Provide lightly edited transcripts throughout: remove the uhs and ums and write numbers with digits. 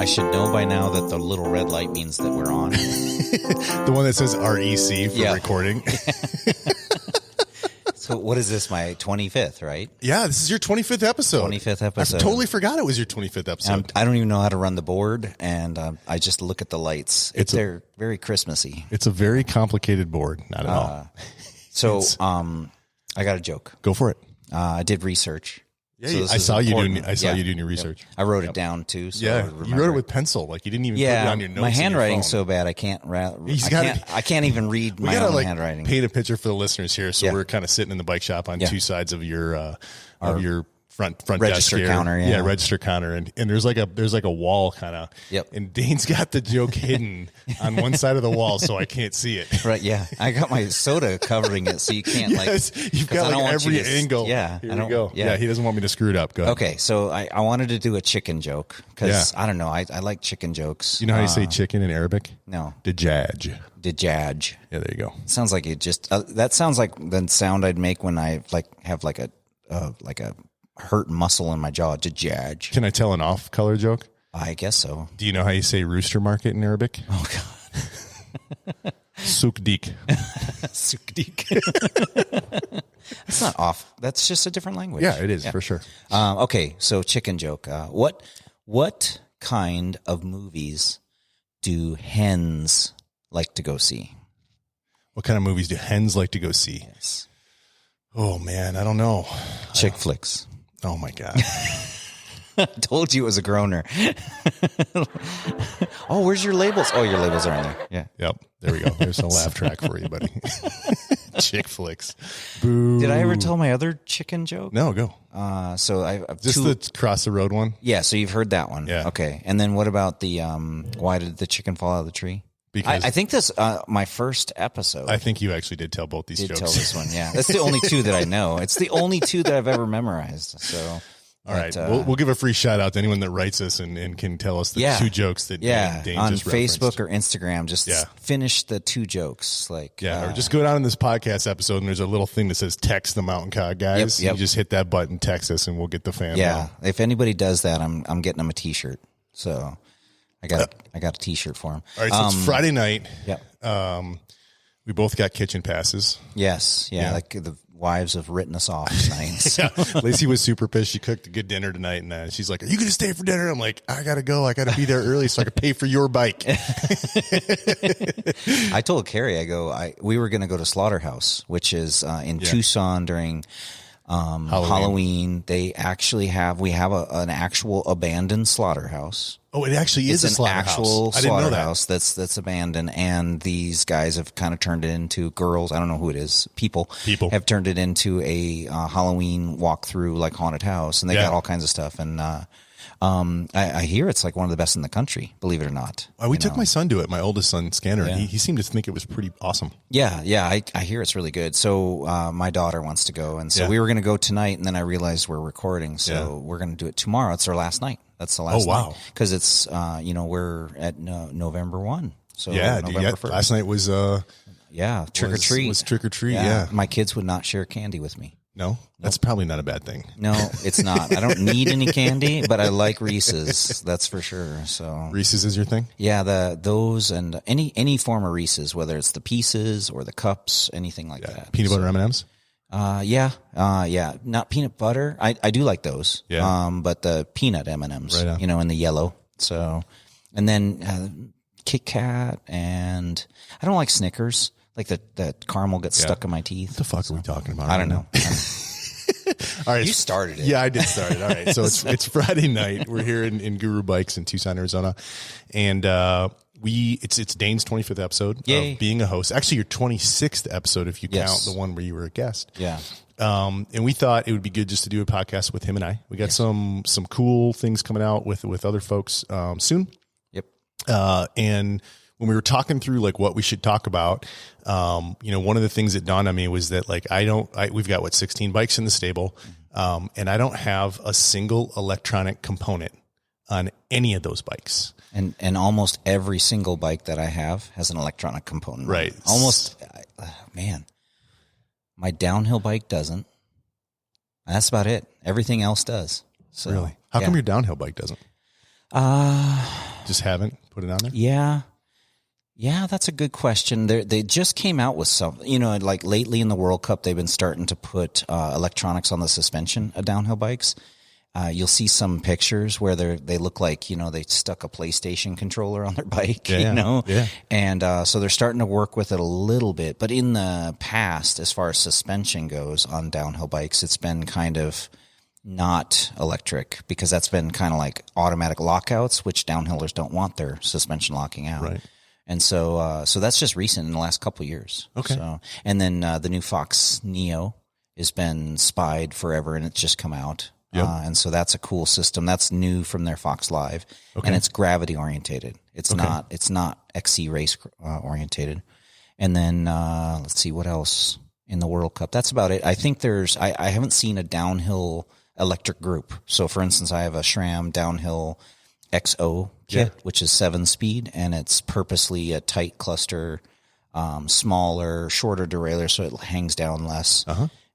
should know by now that the little red light means that we're on. The one that says REC for recording. So what is this, my 25th, right? Yeah, this is your 25th episode. 25th episode. I totally forgot it was your 25th episode. I don't even know how to run the board, and I just look at the lights. They're very Christmassy. It's a very complicated board. Not at all. So I got a joke. Go for it. I did research. Yeah, so I saw you doing your research. I wrote it down too. So you wrote it with pencil. Like you didn't even put it on your notes. My handwriting's so bad I can't even read my own handwriting. Paint a picture for the listeners here. So we're kind of sitting in the bike shop on two sides of your front register desk counter. Yeah, register counter, and there's like a wall kind of. Yep. And Dane's got the joke hidden on one side of the wall, so I can't see it. Right. Yeah, I got my soda covering it, so you can't you've got like every angle. Yeah. Here we go. Yeah. He doesn't want me to screw it up. Go ahead. Okay, so I wanted to do a chicken joke because I don't know. I like chicken jokes. You know how you say chicken in Arabic? No. Dajaj. Dajaj. Yeah, there you go. Sounds like it just. That sounds like the sound I'd make when I have like a hurt muscle in my jaw. Dajaj. Can I tell an off-color joke? I guess so. Do you know how you say rooster market in Arabic? Oh God. Sukdik. Sukdik. That's not off. That's just a different language. Yeah, it is for sure. Okay, so chicken joke. What kind of movies do hens like to go see? What kind of movies do hens like to go see? Yes. Oh man, I don't know. Chick flicks. Oh my God. I told you it was a groaner. Oh, where's your labels? Oh, your labels are in there. Yeah. Yep. There we go. There's a laugh track for you, buddy. Chick flicks. Boo. Did I ever tell my other chicken joke? No, go. So I've just the cross the road one. Yeah. So you've heard that one. Yeah. Okay. And then what about the why did the chicken fall out of the tree? Because I think this my first episode. I think you actually did tell both these jokes. Tell this one, yeah. That's the only two that I know. It's the only two that I've ever memorized. So, all right, we'll give a free shout out to anyone that writes us and can tell us the two jokes that Dane on just Facebook referenced. or Instagram. Just finish the two jokes, or just go down in this podcast episode and there's a little thing that says text the Mountain Cod guys. Yep. You just hit that button, text us, and we'll get the fan. Yeah, if anybody does that, I'm getting them a T-shirt. So. I got a T-shirt for him. All right, so it's Friday night. Yep. We both got kitchen passes. Yes. Yeah. Like the wives have written us off tonight. So. Lacey was super pissed. She cooked a good dinner tonight, and she's like, "Are you going to stay for dinner?" I'm like, "I got to go. I got to be there early so I can pay for your bike." I told Carrie, we were going to go to Slaughterhouse, which is in Tucson during Halloween. They actually have an actual abandoned slaughterhouse. Oh, it actually is a slaughterhouse. Actual I didn't know slaughterhouse that's abandoned, and these guys have kind of turned it into girls. I don't know who it is. People have turned it into a Halloween walkthrough, like haunted house, and they got all kinds of stuff. And I hear it's like one of the best in the country. Believe it or not. We took my son to it. My oldest son, Scanner. And he seemed to think it was pretty awesome. Yeah. I hear it's really good. So my daughter wants to go, and so we were going to go tonight, and then I realized we're recording, so we're going to do it tomorrow. It's our last night. That's the last night. Because it's, we're at November 1. So November 1st. Last night was, trick or treat. Was trick or treat, yeah. My kids would not share candy with me. No? That's probably not a bad thing. No, it's not. I don't need any candy, but I like Reese's. That's for sure. So Reese's is your thing? Yeah, those and any form of Reese's, whether it's the pieces or the cups, anything like that. Peanut butter M&Ms? Not peanut butter. I do like those. Yeah. But the peanut M&Ms, right on. in the yellow. So, and then Kit Kat, and I don't like Snickers. Like that caramel gets stuck in my teeth. What the fuck are we talking about? I don't know. All right, you started it. Yeah, I did start it. All right, so it's Friday night. We're here in Guru Bikes in Tucson, Arizona, and it's Dane's 25th episode of being a host. Actually, your 26th episode if you count the one where you were a guest. Yeah. And we thought it would be good just to do a podcast with him and I. We got some cool things coming out with other folks soon. Yep. And when we were talking through like what we should talk about, one of the things that dawned on me was that like we've got 16 bikes in the stable, and I don't have a single electronic component on any of those bikes. And almost every single bike that I have has an electronic component. Right. Almost, man, my downhill bike doesn't. That's about it. Everything else does. So, really? How come your downhill bike doesn't? just haven't put it on there? Yeah, that's a good question. They just came out with some, like lately in the World Cup, they've been starting to put electronics on the suspension of downhill bikes. You'll see some pictures where they look like, they stuck a PlayStation controller on their bike, Yeah. And so they're starting to work with it a little bit. But in the past, as far as suspension goes on downhill bikes, it's been kind of not electric because that's been kind of like automatic lockouts, which downhillers don't want their suspension locking out. Right. And so that's just recent in the last couple of years. Okay. So, and then the new Fox Neo has been spied forever, and it's just come out. Yep. And so that's a cool system. That's new from their Fox Live, and it's gravity orientated. It's not XC race orientated. And then let's see what else in the World Cup. That's about it. I think I haven't seen a downhill electric group. So for instance, I have a SRAM downhill XO kit, which is 7-speed, and it's purposely a tight cluster, smaller, shorter derailleur, so it hangs down less.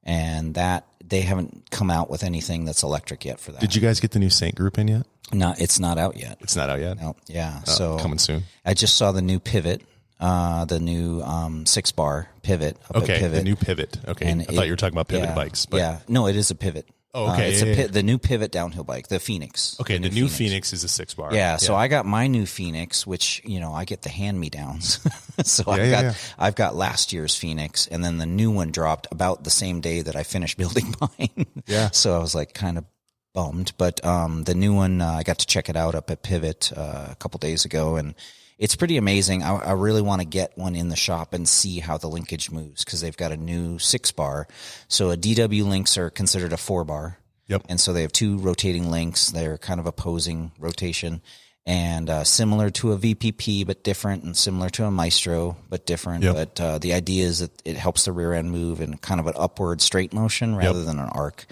And that they haven't come out with anything that's electric yet for that. Did you guys get the new Saint group in yet? No, it's not out yet. It's not out yet? No, yeah. So coming soon. I just saw the new pivot, the new 6-bar pivot. Up at Pivot. The new pivot. Okay, and I thought you were talking about pivot bikes. But. Yeah, no, it is a pivot. Oh, okay. It's the new pivot downhill bike, the Phoenix. Okay, the new Phoenix is a 6-bar. Yeah, so I got my new Phoenix, which, I get the hand-me-downs. So I've got last year's Phoenix, and then the new one dropped about the same day that I finished building mine. Yeah. So I was like kind of bummed. But the new one, I got to check it out up at Pivot a couple days ago, and it's pretty amazing. I really want to get one in the shop and see how the linkage moves because they've got a new 6-bar. So a DW links are considered a 4-bar. Yep. And so they have 2 rotating links. They're kind of opposing rotation and similar to a VPP, but different, and similar to a Maestro, but different. Yep. But the idea is that it helps the rear end move in kind of an upward straight motion rather than an arc.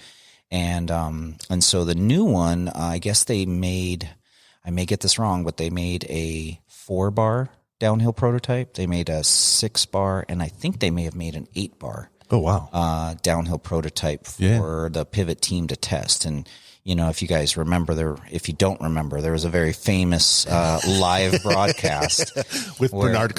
And so the new one, I guess I may get this wrong, but they made a 4-bar downhill prototype. They made a 6-bar, and I think they may have made an 8-bar. Oh, wow. Downhill prototype for the Pivot team to test. And, if you guys remember, if you don't remember, there was a very famous live broadcast with Bernard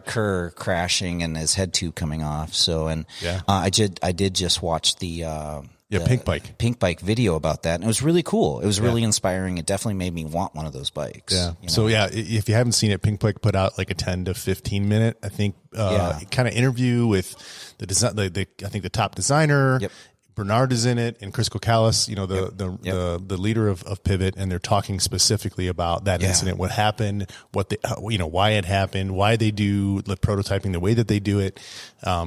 Kerr crashing and his head tube coming off. So, and I did just watch the Pink Bike video about that, and it was really cool. It was really inspiring. It definitely made me want one of those bikes. Yeah. So if you haven't seen it, Pink Bike put out like a 10 to 15 minute, I think, kind of interview with the design. I think the top designer. Yep. Bernard is in it, and Chris Kokalis, the leader of Pivot, and they're talking specifically about that incident, what happened, why it happened, why they do the prototyping the way that they do it.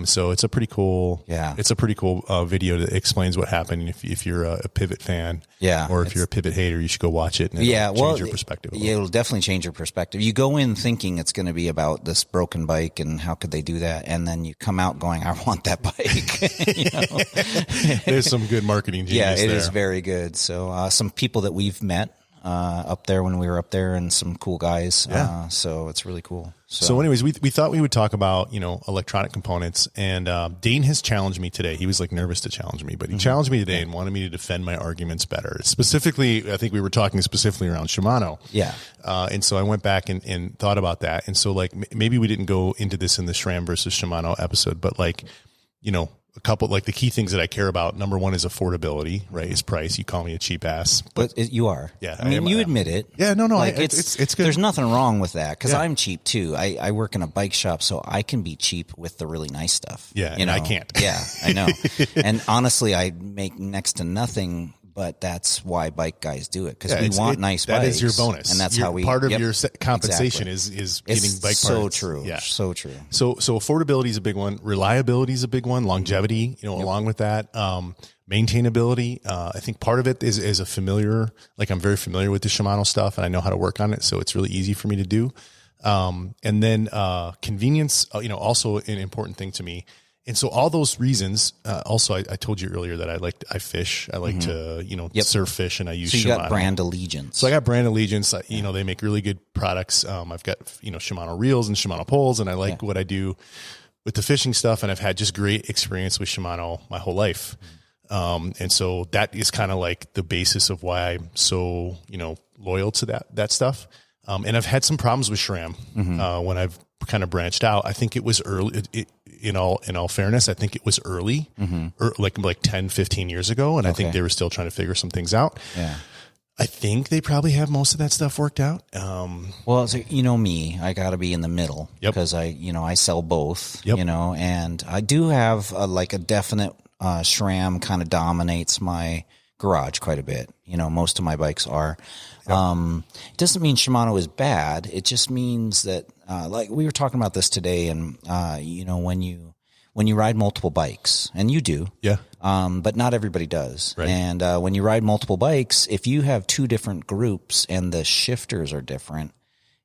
So it's a pretty cool, video that explains what happened. If you're a Pivot fan, or if you're a Pivot hater, you should go watch it. And change your perspective. It'll definitely change your perspective. You go in thinking it's going to be about this broken bike and how could they do that, and then you come out going, "I want that bike." There's some good marketing genius there. It is very good. So some people that we've met up there when we were up there, and some cool guys. So it's really cool. So anyways, we thought we would talk about, electronic components, and Dane has challenged me today. He was like nervous to challenge me, but he challenged me today and wanted me to defend my arguments better. Specifically, I think we were talking specifically around Shimano. Yeah. And so I went back and thought about that. And so maybe we didn't go into this in the SRAM versus Shimano episode, but a couple, the key things that I care about. Number one is affordability, right? Is price. You call me a cheap ass, but you are. Yeah. I mean, you admit it. Yeah, no. It's good. There's nothing wrong with that because I'm cheap too. I work in a bike shop, so I can be cheap with the really nice stuff. Yeah. And I can't. Yeah, I know. And honestly, I make next to nothing. But that's why bike guys do it, because we want nice bikes. That is your bonus, and that's how we. Part of your compensation is getting bike parts. So true. Yeah, so true. So affordability is a big one. Reliability is a big one. Longevity, along with that, maintainability. I think part of it is a familiar. I'm very familiar with the Shimano stuff, and I know how to work on it, so it's really easy for me to do. And then convenience, also an important thing to me. And so all those reasons, also I told you earlier that I fish. I like to, surf fish, and I use Shimano. So you got brand allegiance. So I got brand allegiance. They make really good products. I've got, Shimano reels and Shimano poles, and I like what I do with the fishing stuff. And I've had just great experience with Shimano my whole life. And so that is kind of like the basis of why I'm so, loyal to that stuff. And I've had some problems with SRAM when I've kind of branched out. I think it was early. In all fairness, I think it was early, like 10, 15 years ago. And I think they were still trying to figure some things out. Yeah. I think they probably have most of that stuff worked out. Well, so, me, I got to be in the middle because I sell both, and I do have a definite SRAM kind of dominates my garage quite a bit. Most of my bikes are. It doesn't mean Shimano is bad. It just means that, like we were talking about this today, and when you ride multiple bikes, and you do, but not everybody does. Right. And when you ride multiple bikes, if you have two different groups and the shifters are different,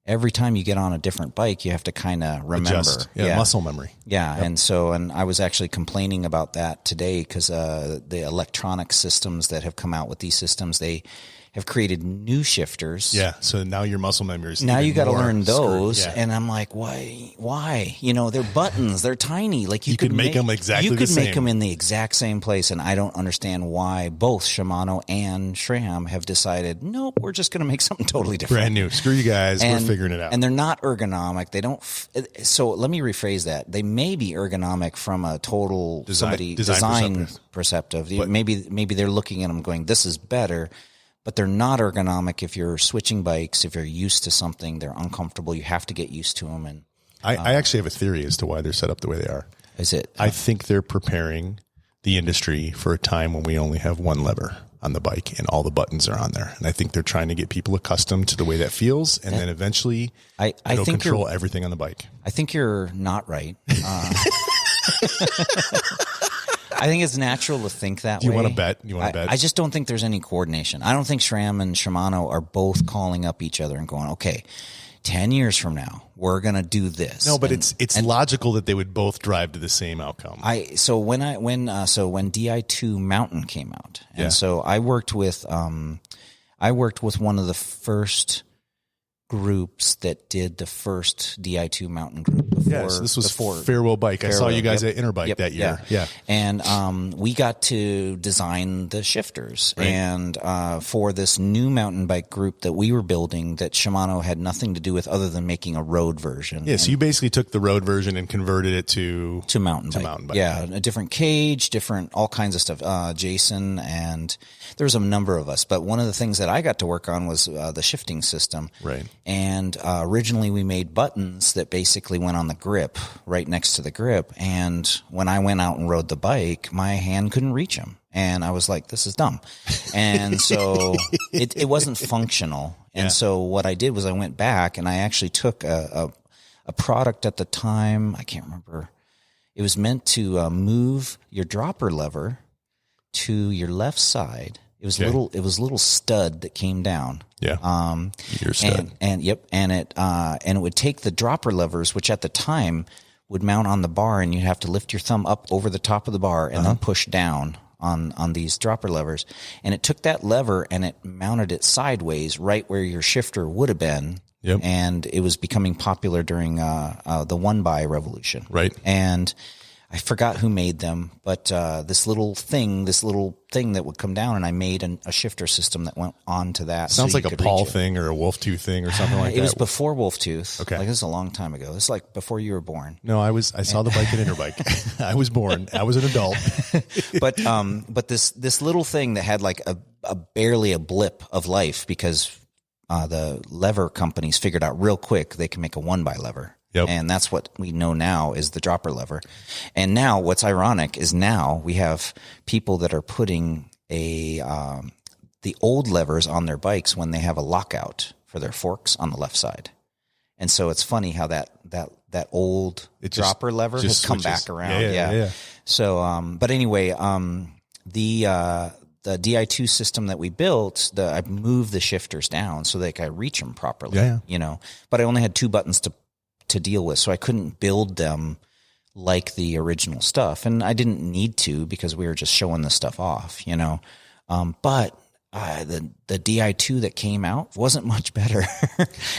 every time you get on a different bike, you have to kind of remember. Adjust. Muscle memory. Yeah, and I was actually complaining about that today because the electronic systems that have come out with these systems, they have created new shifters. Yeah, so now your muscle memory is now you got to learn those, yeah. And I'm like, why? They're buttons, they're tiny. Like you could make them exactly the same. You could make them in the exact same place, and I don't understand why both Shimano and SRAM have decided, nope, we're just going to make something totally different, brand new. Screw you guys, we're figuring it out. And they're not ergonomic. They don't. So let me rephrase that. They may be ergonomic from a total design perspective. Maybe they're looking at them going, this is better. But they're not ergonomic if you're switching bikes. If you're used to something, they're uncomfortable. You have to get used to them. And I actually have a theory as to why they're set up the way they are. Is it? I think they're preparing the industry for a time when we only have one lever on the bike and all the buttons are on there. And I think they're trying to get people accustomed to the way that feels. And then eventually it'll control everything on the bike. I think you're not right. I think it's natural to think that way. Do you want to bet? I just don't think there's any coordination. I don't think SRAM and Shimano are both calling up each other and going, okay, 10 years from now, we're going to do this. No, but it's logical that they would both drive to the same outcome. So when Di2 Mountain came out, and so I worked with one of the first groups that did the first Di2 Mountain group before. Yes, this was Farewell Bike. I saw you guys at Interbike that year. Yeah. And we got to design the shifters. Right. And for this new mountain bike group that we were building that Shimano had nothing to do with other than making a road version. Yeah, so you basically took the road version and converted it to mountain bike. Yeah, a different cage, all kinds of stuff. Jason, and there was a number of us. But one of the things that I got to work on was the shifting system. Right. And originally we made buttons that basically went on the grip, right next to the grip. And when I went out and rode the bike, my hand couldn't reach them. And I was like, this is dumb. And so it wasn't functional. And so what I did was I went back and I actually took a product at the time. I can't remember. It was meant to move your dropper lever to your left side. It was a little stud that came down. Yeah. Your stud. And it would take the dropper levers, which at the time would mount on the bar, and you'd have to lift your thumb up over the top of the bar and then push down on these dropper levers. And it took that lever and it mounted it sideways right where your shifter would have been. Yep. And it was becoming popular during the one-by revolution. Right. And I forgot who made them, but this little thing that would come down, and I made a shifter system that went onto that. Sounds like a Paul thing or a Wolf Tooth thing or something like that. It was before Wolf Tooth. Okay. Like this is a long time ago. This is like before you were born. No, I saw the bike at Interbike. I was born. I was an adult. But this little thing that had like a barely a blip of life because the lever companies figured out real quick they can make a 1-by lever. Yep. And that's what we know now is the dropper lever. And now what's ironic is now we have people that are putting the old levers on their bikes when they have a lockout for their forks on the left side. And so it's funny how that old dropper lever has come back around. Yeah. So, but anyway, the Di2 system that we built, I moved the shifters down so that I could reach them properly, but I only had 2 buttons to deal with. So I couldn't build them like the original stuff. And I didn't need to because we were just showing the stuff off, but the Di2 that came out wasn't much better.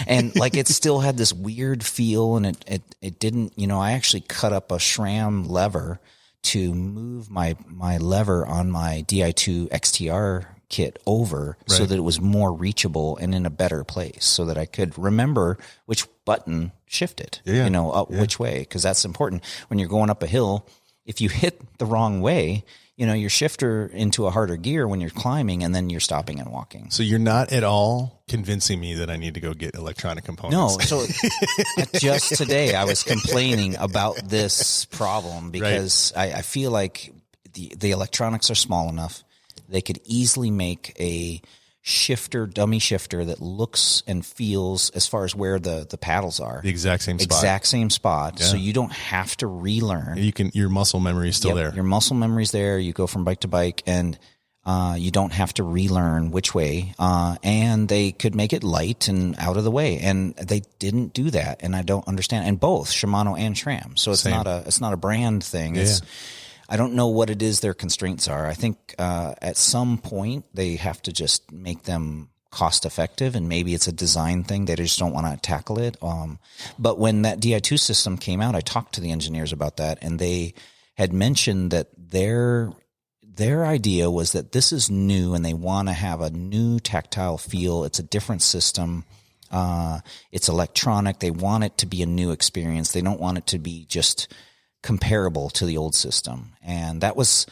And like, it still had this weird feel and it didn't, I actually cut up a SRAM lever to move my lever on my Di2 XTR kit over so that it was more reachable and in a better place so that I could remember which button shifted, which way. Cause that's important when you're going up a hill. If you hit the wrong way, your shifter into a harder gear when you're climbing and then you're stopping and walking. So you're not at all convincing me that I need to go get electronic components. No. So just today I was complaining about this problem because I feel like the electronics are small enough. They could easily make a dummy shifter that looks and feels as far as where the paddles are. The exact same spot. Yeah. So you don't have to relearn. Your muscle memory is still there. Your muscle memory's there. You go from bike to bike and you don't have to relearn which way. And they could make it light and out of the way. And they didn't do that. And I don't understand. And both Shimano and SRAM. So it's not a brand thing. Yeah. I don't know what it is their constraints are. I think at some point they have to just make them cost effective, and maybe it's a design thing. They just don't want to tackle it. But when that Di2 system came out, I talked to the engineers about that, and they had mentioned that their idea was that this is new and they want to have a new tactile feel. It's a different system. It's electronic. They want it to be a new experience. They don't want it to be just comparable to the old system. And that was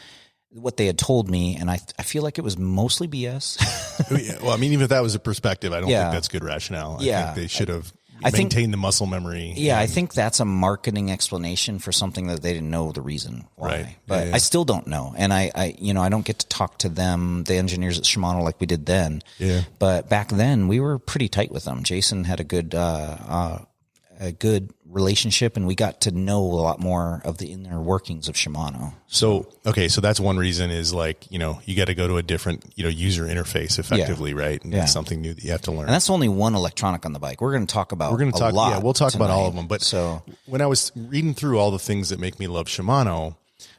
what they had told me. And I feel like it was mostly BS. Well, I mean, even if that was a perspective, I don't think that's good rationale. I think they should have maintained the muscle memory. Yeah, I think that's a marketing explanation for something that they didn't know the reason why. Right. But I still don't know. And I don't get to talk to them, the engineers at Shimano, like we did then. Yeah. But back then we were pretty tight with them. Jason had a good relationship, and we got to know a lot more of the inner workings of Shimano. So that's one reason is you got to go to a different, user interface effectively, right? And it's something new that you have to learn. And that's only one electronic on the bike. We're going to talk about a lot. Yeah, we'll talk tonight. about all of them. But when I was reading through all the things that make me love Shimano,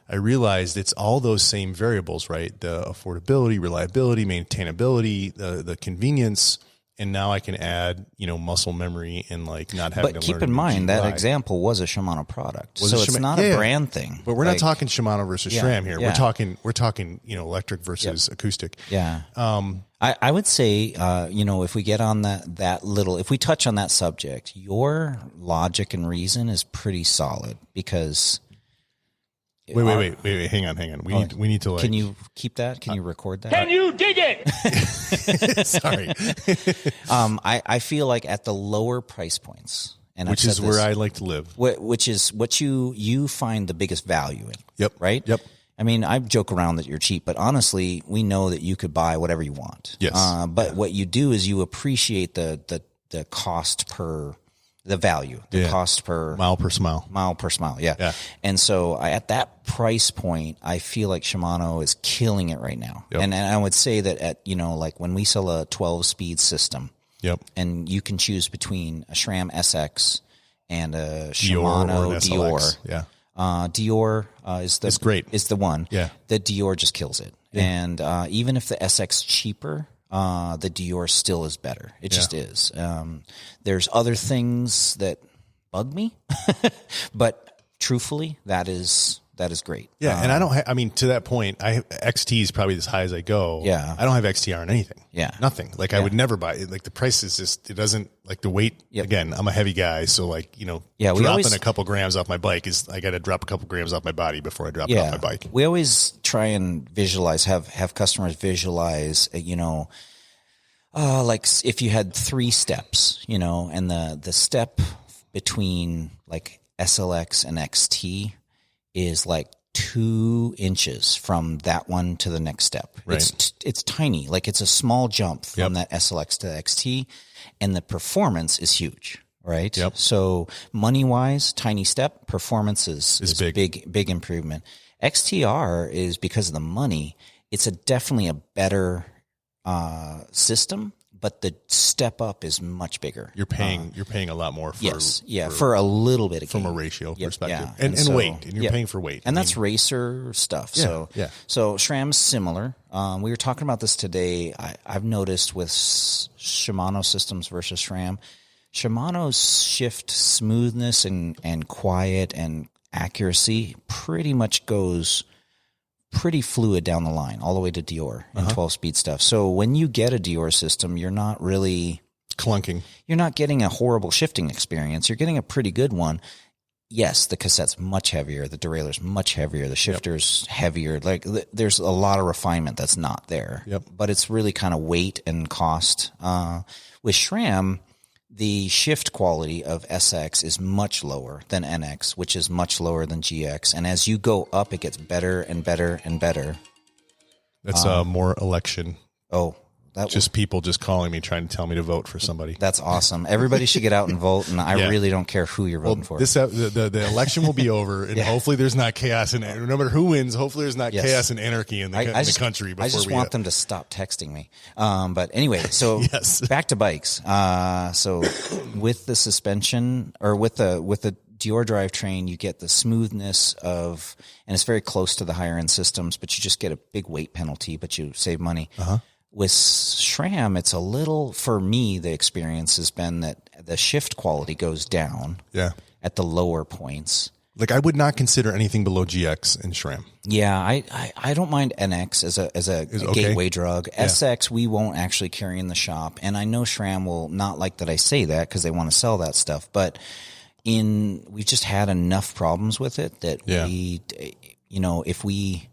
I realized it's all those same variables, right? The affordability, reliability, maintainability, the convenience. And now I can add, muscle memory and not having to learn. But keep in mind that example was a Shimano product, so it's not a brand thing. But we're not talking Shimano versus SRAM here. Yeah. We're talking, electric versus acoustic. Yeah. I would say, if we get on if we touch on that subject, your logic and reason is pretty solid because. Wait. Hang on. We need to Can you keep that? Can you record that? Can you dig it? Sorry. I feel like at the lower price points, and which is where I like to live, which is what you find the biggest value in. Yep. Right. Yep. I mean, I joke around that you're cheap, but honestly, we know that you could buy whatever you want. Yes. But what you do is you appreciate the cost per. The value, the cost per mile per smile. Yeah. And so at that price point, I feel like Shimano is killing it right now. Yep. And I would say that at, when we sell a 12-speed system, and you can choose between a SRAM SX and a Shimano Dior. Yeah. Dior is great. Is the one. Yeah. The Dior just kills it. Yeah. And even if the SX cheaper, the Dior still is better. It just is. There's other things that bug me, but truthfully, that is great. Yeah. And to that point, XT is probably as high as I go. Yeah. I don't have XTR on anything. Yeah. Nothing. I would never buy it. The price is just, it doesn't the weight. Yep. Again, I'm a heavy guy. So dropping a couple grams off my bike I got to drop a couple grams off my body before I drop it off my bike. We always try and visualize, have customers visualize, if you had 3 steps, and the step between SLX and XT is 2 inches from that one to the next step. Right. It's tiny. It's a small jump from that SLX to the XT, and the performance is huge. Right. Yep. So money wise, tiny step, performance is big improvement. XTR is because of the money. It's definitely a better system, but the step up is much bigger. You're paying a lot more for for a little bit of from gain. a ratio perspective. Yeah. And weight. And you're paying for weight. And that's racer stuff. So SRAM's similar. We were talking about this today. I've noticed with Shimano systems versus SRAM, Shimano's shift smoothness and quiet and accuracy pretty much goes pretty fluid down the line, all the way to Dior and 12-speed stuff. So when you get a Dior system, you're not really clunking. You're not getting a horrible shifting experience. You're getting a pretty good one. Yes, the cassette's much heavier. The derailleur's much heavier. The shifter's heavier. Like there's a lot of refinement that's not there. Yep. But it's really kind of weight and cost. With SRAM, the shift quality of SX is much lower than NX, which is much lower than GX. And as you go up, it gets better and better and better. That's more election. Oh, just people just calling me, trying to tell me to vote for somebody. That's awesome. Everybody should get out and vote, and I really don't care who you're voting for. The election will be over, and hopefully there's not chaos. And no matter who wins, hopefully there's not chaos and anarchy in the country. I just want them to stop texting me. But anyway, so back to bikes. So with the suspension, or with the Dior drivetrain, you get the smoothness of, and it's very close to the higher end systems, but you just get a big weight penalty, but you save money. With SRAM, it's a little, for me, the experience has been that the shift quality goes down at the lower points. Like I would not consider anything below GX in SRAM. Yeah, I don't mind NX as a gateway drug. SX we won't actually carry in the shop, and I know SRAM will not like that I say that because they want to sell that stuff, but we've just had enough problems with it that we, if we.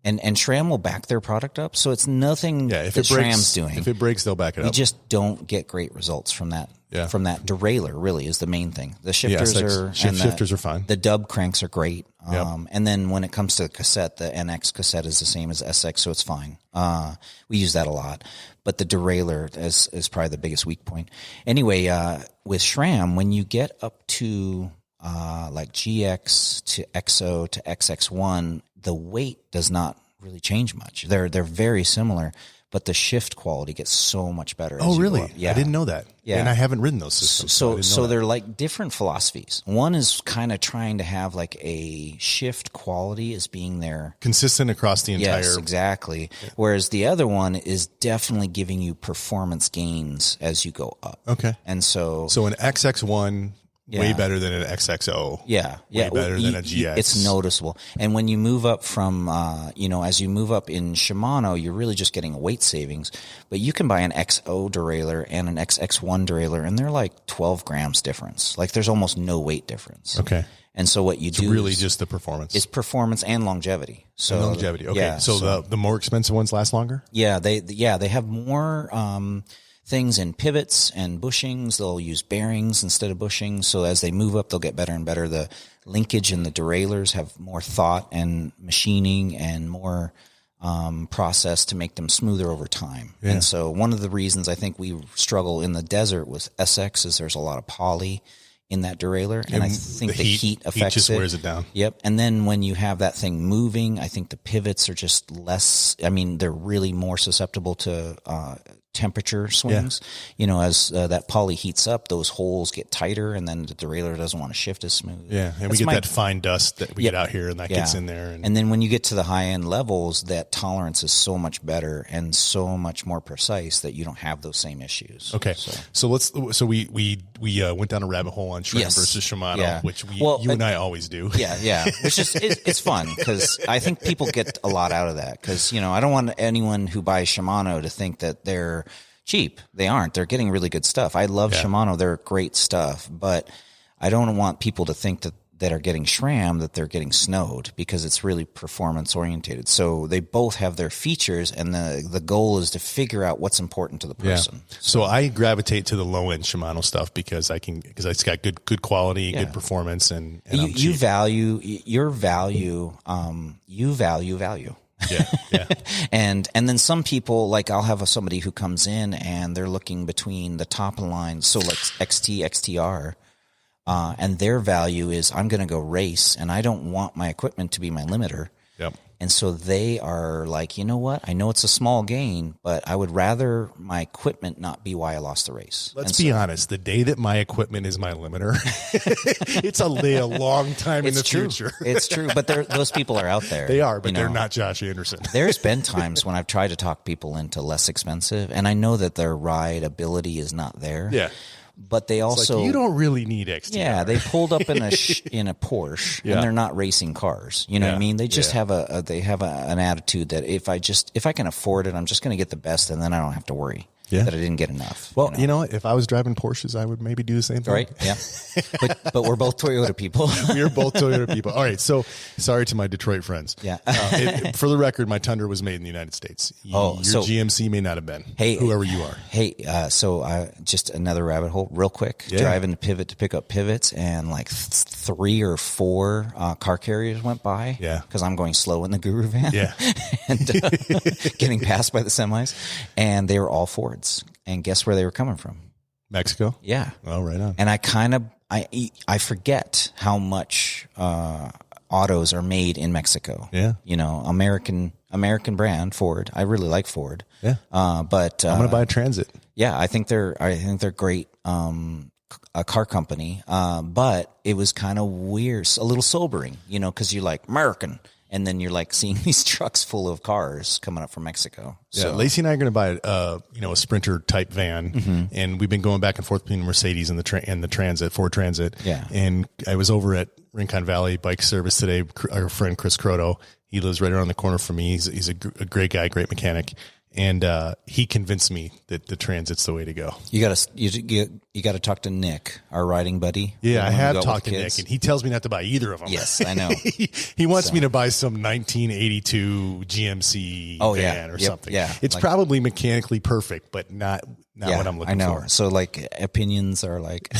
And SRAM will back their product up, so it's nothing that SRAM's doing. If it breaks, they'll back it up. We just don't get great results from that. From that derailleur, really, is the main thing. The shifters shifters are fine. The dub cranks are great. And then when it comes to the cassette, the NX cassette is the same as SX, so it's fine. We use that a lot. But the derailleur is probably the biggest weak point. Anyway, with SRAM, when you get up to like GX to XO to XX1, the weight does not really change much. They're very similar, but the shift quality gets so much better. Oh, really? Yeah. I didn't know that. Yeah. And I haven't ridden those systems. So they're like different philosophies. One is kind of trying to have like a shift quality as being there. Consistent across the entire. Yes, exactly. Yeah. Whereas the other one is definitely giving you performance gains as you go up. Okay. And so an XX1, way better than an XXO. Way better than a GX. It's noticeable. And when you move up from, as you move up in Shimano, you're really just getting weight savings. But you can buy an XO derailleur and an XX1 derailleur, and they're like 12 grams difference. Like there's almost no weight difference. Okay. And so what you do really just the performance. It's performance and longevity. So longevity. Okay. Yeah, so the more expensive ones last longer? Yeah, they have more things in pivots and bushings. They'll use bearings instead of bushings. So as they move up, they'll get better and better. The linkage and the derailleurs have more thought and machining and more process to make them smoother over time. Yeah. And so one of the reasons I think we struggle in the desert with SX is there's a lot of poly in that derailleur, and I think the heat affects just wears it down. Yep. And then when you have that thing moving, I think the pivots are just less. I mean, they're really more susceptible to temperature swings. Yeah. As that poly heats up, those holes get tighter, and then the derailleur doesn't want to shift as smooth. Yeah, and we get that fine dust that we get out here, and that gets in there. And then when you get to the high end levels, that tolerance is so much better and so much more precise that you don't have those same issues. Okay, so we went down a rabbit hole on SRAM versus Shimano, which you and I always do. Yeah. It's fun because I think people get a lot out of that because I don't want anyone who buys Shimano to think that they're cheap. They aren't. They're getting really good stuff. I love Shimano. They're great stuff, but I don't want people to think that are getting SRAM that they're getting snowed because it's really performance orientated. So they both have their features, and the goal is to figure out what's important to the person. Yeah. So I gravitate to the low end Shimano stuff because it's got good quality, good performance, and you value value. Yeah. And then some people, like I'll have somebody who comes in and they're looking between the top of the line, so like XT, XTR, and their value is I'm going to go race, and I don't want my equipment to be my limiter. Yep. And so they are like, you know what? I know it's a small gain, but I would rather my equipment not be why I lost the race. Let's be honest. The day that my equipment is my limiter, it's a long time in the future. It's true. But those people are out there. They are, but they're not Josh Anderson. There's been times when I've tried to talk people into less expensive, and I know that their ride ability is not there. Yeah. But they also you don't really need XTR. Yeah, they pulled up in a Porsche, and they're not racing cars. You know what I mean? They just have an attitude that if I can afford it, I'm just going to get the best, and then I don't have to worry that I didn't get enough. Well, if I was driving Porsches, I would maybe do the same thing. Right? Yeah. but we're both Toyota people. We are both Toyota people. All right. So sorry to my Detroit friends. Yeah. For the record, my Tundra was made in the United States. Your GMC may not have been. Hey, whoever you are. Hey, so just another rabbit hole, real quick. Yeah. Driving to Pivot to pick up pivots, and like 3 or 4 car carriers went by. Yeah. Because I'm going slow in the Guru van. Yeah. And getting passed by the semis, and they were all Fords. And guess where they were coming from? Mexico? Yeah. Oh, right on. And I forget how much autos are made in Mexico. Yeah. American brand Ford. I really like Ford. Yeah. But I'm going to buy a Transit. Yeah, I think they're great. A car company. But it was kind of weird, a little sobering, because you're like American. And then you're like seeing these trucks full of cars coming up from Mexico. So. Yeah, Lacey and I are going to buy a Sprinter type van, and we've been going back and forth between the Mercedes and the Transit, Ford Transit. Yeah. And I was over at Rincon Valley Bike Service today. Our friend Chris Croto, he lives right around the corner from me. He's a great guy, great mechanic. And he convinced me that the Transit's the way to go. You gotta talk to Nick, our riding buddy. Yeah, I have talked to Nick, and he tells me not to buy either of them. Yes, I know. he wants me to buy some 1982 GMC van or something. Yeah, it's probably mechanically perfect, but not what I'm looking for. So like opinions are like.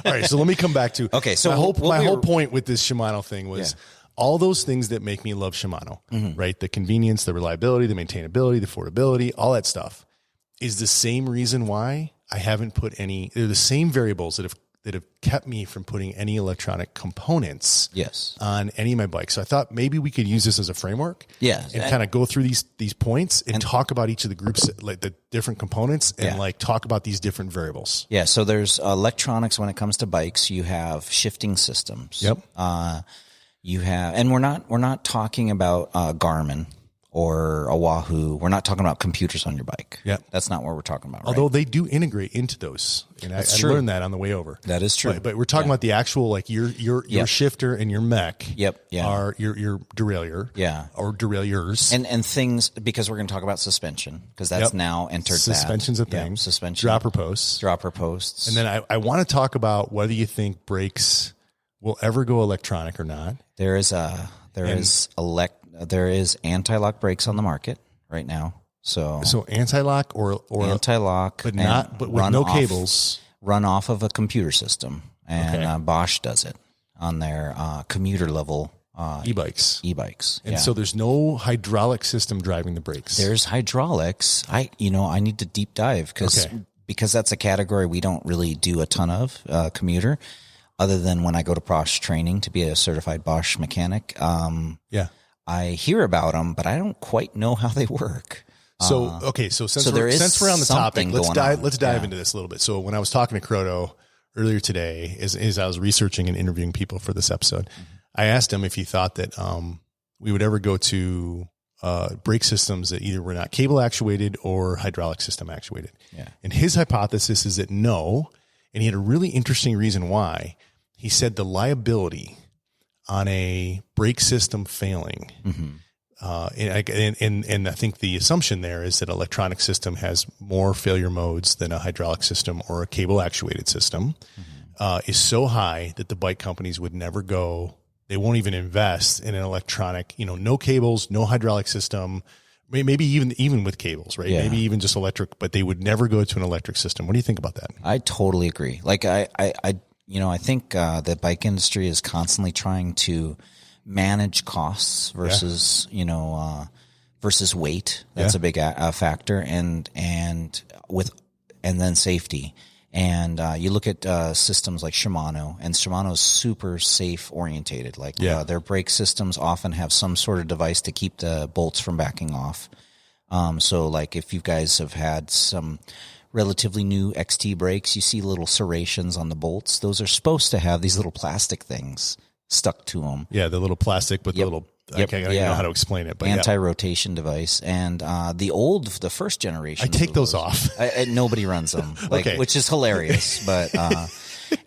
All right, so let me come back to So my whole point with this Shimano thing was. Yeah. All those things that make me love Shimano, right? The convenience, the reliability, the maintainability, the affordability, all that stuff is the same reason why I haven't put any. They're the same variables that have kept me from putting any electronic components on any of my bikes. So I thought maybe we could use this as a framework, and kind of go through these points and talk about each of the groups, like the different components, and like talk about these different variables. Yeah. So there's electronics when it comes to bikes. You have shifting systems. Yep. You have, and we're not talking about Garmin or a Wahoo. We're not talking about computers on your bike. Yeah, that's not what we're talking about. Although they do integrate into those, and I learned that on the way over. That is true. But we're talking about the actual, like your shifter and your mech. Yep. Yeah. Are your derailleur. Yeah. Or derailleurs. And things, because we're going to talk about suspension, because that's now entered. Suspension's a thing. Suspension. Dropper posts. And then I want to talk about whether you think brakes will ever go electronic or not. There is anti-lock brakes on the market right now. So anti-lock or anti-lock, but with no cables, run off of a computer system, and Bosch does it on their commuter level e-bikes. And so there's no hydraulic system driving the brakes. There's hydraulics. I need to deep dive because that's a category we don't really do a ton of commuter. Other than when I go to Bosch training to be a certified Bosch mechanic, I hear about them, but I don't quite know how they work. So since we're on the topic, let's dive into this a little bit. So when I was talking to Croto earlier today, as I was researching and interviewing people for this episode, I asked him if he thought that we would ever go to brake systems that either were not cable actuated or hydraulic system actuated. Yeah. And his hypothesis is that no, and he had a really interesting reason why. He said the liability on a brake system failing, and I think the assumption there is that electronic system has more failure modes than a hydraulic system or a cable actuated system, is so high that the bike companies would never go. They won't even invest in an electronic, no cables, no hydraulic system, maybe even with cables, right? Yeah. Maybe even just electric, but they would never go to an electric system. What do you think about that? I totally agree. Like I think the bike industry is constantly trying to manage costs versus versus weight. That's a big factor, and then safety. And you look at systems like Shimano, and Shimano's super safe orientated. Like their brake systems often have some sort of device to keep the bolts from backing off. So like if you guys have had some relatively new XT brakes, you see little serrations on the bolts. Those are supposed to have these little plastic things stuck to them. Yeah, the little plastic with the little I don't know how to explain it, but anti-rotation device. And the first generation. I take those off. Nobody runs them, which is hilarious. But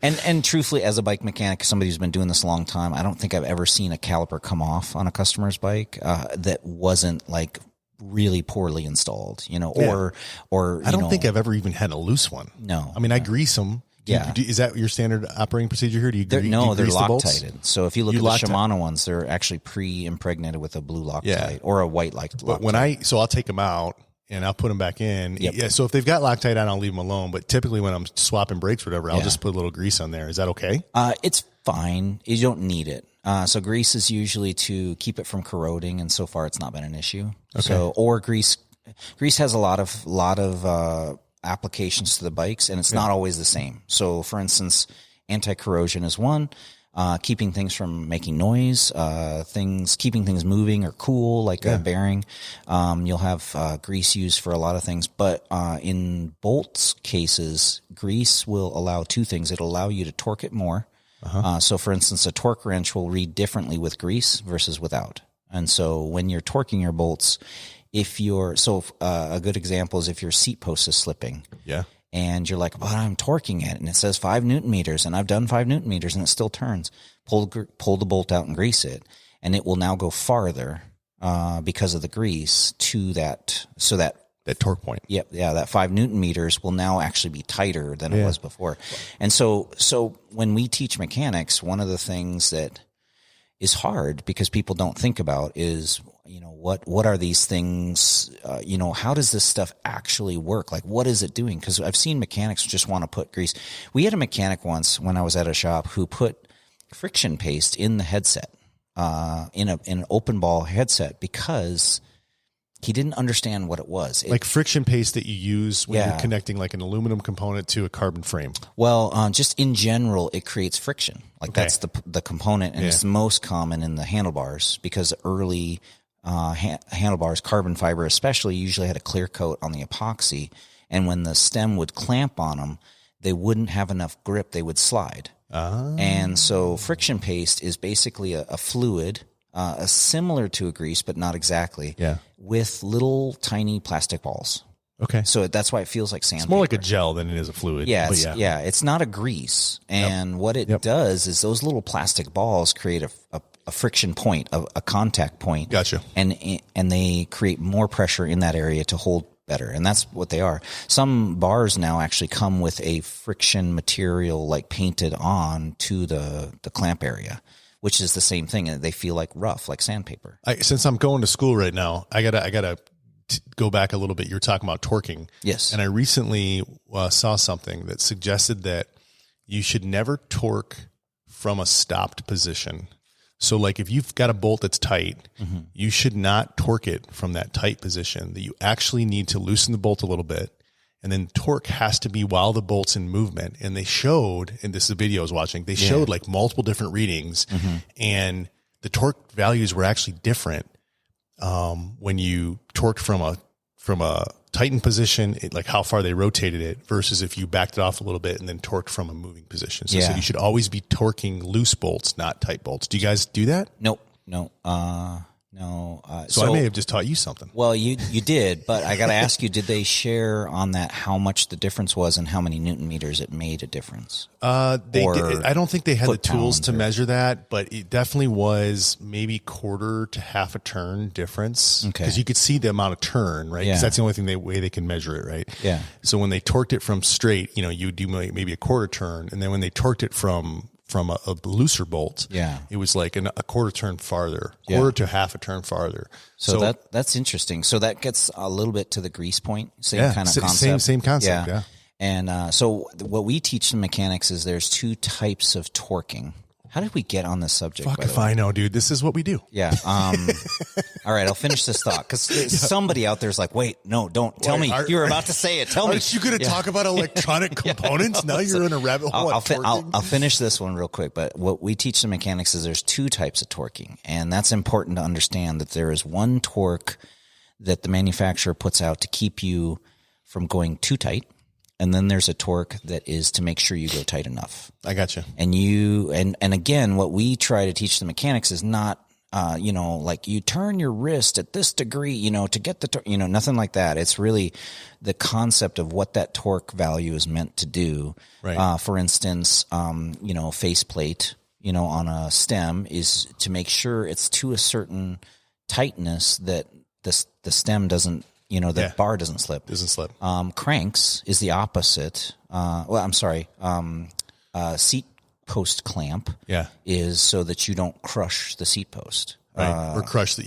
and truthfully, as a bike mechanic, somebody who's been doing this a long time, I don't think I've ever seen a caliper come off on a customer's bike that wasn't like really poorly installed, or I don't think I've ever even had a loose one. No, I mean I grease them. Is that your standard operating procedure here? Do you they're grease Loctited. So if you look at the Shimano ones, they're actually pre-impregnated with a blue Loctite or a white Loctite. But I'll take them out and I'll put them back in. Yep. Yeah. So if they've got Loctite on, I'll leave them alone. But typically when I'm swapping brakes or whatever, I'll just put a little grease on there. Is that okay? It's fine. You don't need it. So grease is usually to keep it from corroding, and so far it's not been an issue. Okay. So, or grease has a lot of applications to the bikes, and it's not always the same. So for instance, anti-corrosion is one, keeping things from making noise, keeping things moving or cool, like a bearing. You'll have grease used for a lot of things, but in bolts cases, grease will allow two things. It'll allow you to torque it more. So for instance, a torque wrench will read differently with grease versus without. And so when you're torquing your bolts, a good example is if your seat post is slipping. Yeah. And you're like, but I'm torquing it and it says 5 Newton meters and I've done 5 Newton meters and it still turns. Pull the bolt out and grease it. And it will now go farther, because of the grease to that torque point. Yep. Yeah. That 5 Newton meters will now actually be tighter than it was before. And so when we teach mechanics, one of the things that is hard because people don't think about is, what are these things? How does this stuff actually work? Like, what is it doing? Because I've seen mechanics just want to put grease. We had a mechanic once when I was at a shop who put friction paste in the headset, in an open ball headset, because he didn't understand what it was. Like friction paste that you use when you're connecting like an aluminum component to a carbon frame. Well, just in general, it creates friction. Like that's the component, and it's most common in the handlebars because early handlebars, carbon fiber especially, usually had a clear coat on the epoxy, and when the stem would clamp on them, they wouldn't have enough grip; they would slide. And so friction paste is basically a fluid. Similar to a grease, but not exactly. Yeah. With little tiny plastic balls. Okay. So that's why it feels like sandpaper. It's more like a gel than it is a fluid. Yeah. It's not a grease. And what it does is those little plastic balls create a friction point, a contact point. Gotcha. And they create more pressure in that area to hold better. And that's what they are. Some bars now actually come with a friction material like painted on to the clamp area, which is the same thing. They feel like rough, like sandpaper. Since I'm going to school right now, I gotta go back a little bit. You're talking about torquing. Yes. And I recently saw something that suggested that you should never torque from a stopped position. So like if you've got a bolt that's tight, you should not torque it from that tight position. That you actually need to loosen the bolt a little bit. And then torque has to be while the bolt's in movement. And they showed, and this is a video I was watching, they showed like multiple different readings, and the torque values were actually different when you torqued from a tightened position, like how far they rotated it, versus if you backed it off a little bit and then torqued from a moving position. So you should always be torquing loose bolts, not tight bolts. Do you guys do that? Nope. No. So I may have just taught you something. Well, you did, but I got to ask you, did they share on that how much the difference was and how many Newton meters it made a difference? I don't think they had the tools to measure that, but it definitely was maybe quarter to half a turn difference. Okay. Because you could see the amount of turn, right? Because that's the only way they can measure it, right? Yeah. So when they torqued it from straight, you do maybe a quarter turn, and then when they torqued it from a looser bolt, it was like a quarter turn farther, quarter to half a turn farther. So that's interesting. So that gets a little bit to the grease point, same kind of concept. Same concept, yeah. And so what we teach in mechanics is there's 2 types of torquing. How did we get on this subject? Fuck if I know, dude. This is what we do. Yeah. All right, I'll finish this thought because somebody out there is like, wait, no, don't tell me. You were about to say it. Tell me. Aren't you going to talk about electronic components? Now you're in a rabbit hole. I'll finish this one real quick. But what we teach in mechanics is there's 2 types of torquing. And that's important to understand that there is one torque that the manufacturer puts out to keep you from going too tight. And then there's a torque that is to make sure you go tight enough. I got you. And again, what we try to teach the mechanics is not like you turn your wrist at this degree, to get the, nothing like that. It's really the concept of what that torque value is meant to do. Right. For instance, faceplate, on a stem is to make sure it's to a certain tightness that the stem doesn't, the bar doesn't slip. Doesn't slip. Cranks is the opposite. Seat post clamp is so that you don't crush the seat post. Right. Or crush the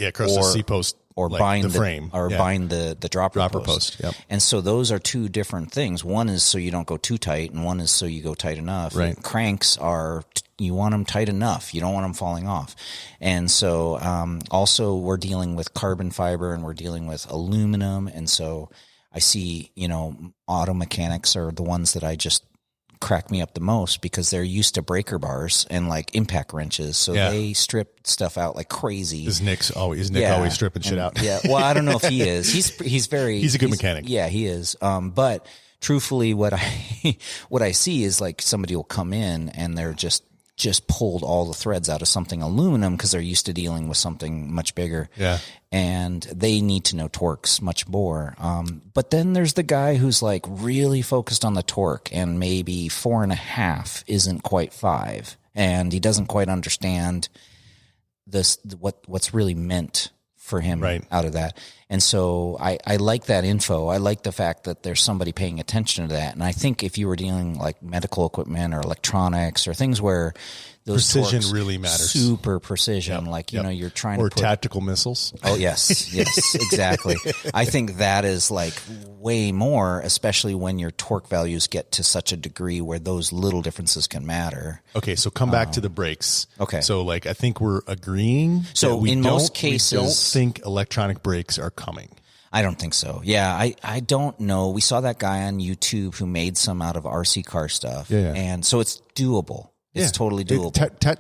seat post. Or like bind the frame. Or bind the dropper post. Yep. And so those are two different things. One is so you don't go too tight, and one is so you go tight enough. Right. And cranks are, you want them tight enough. You don't want them falling off. And so also we're dealing with carbon fiber and we're dealing with aluminum. And so I see, auto mechanics are the ones that I just crack me up the most because they're used to breaker bars and like impact wrenches. So they strip stuff out like crazy. Is Nick always stripping shit out? Yeah. Well, I don't know if he is. He's a good mechanic. Yeah, he is. But truthfully, what I see is like somebody will come in and they're just pulled all the threads out of something aluminum because they're used to dealing with something much bigger. Yeah. And they need to know torques much more. But then there's the guy who's like really focused on the torque and maybe 4.5 isn't quite 5. And he doesn't quite understand what's really meant for him out of that. And so I like that info. I like the fact that there's somebody paying attention to that. And I think if you were dealing like medical equipment or electronics or things where those precision really matters, super precision, you're trying to put tactical missiles. Oh yes, exactly. I think that is like way more, especially when your torque values get to such a degree where those little differences can matter. Okay, so come back to the brakes. Okay, so I think we're agreeing. So in most cases, we don't think electronic brakes are coming. I don't think so. Yeah, I don't know. We saw that guy on YouTube who made some out of RC car stuff, and so it's doable. It's totally doable.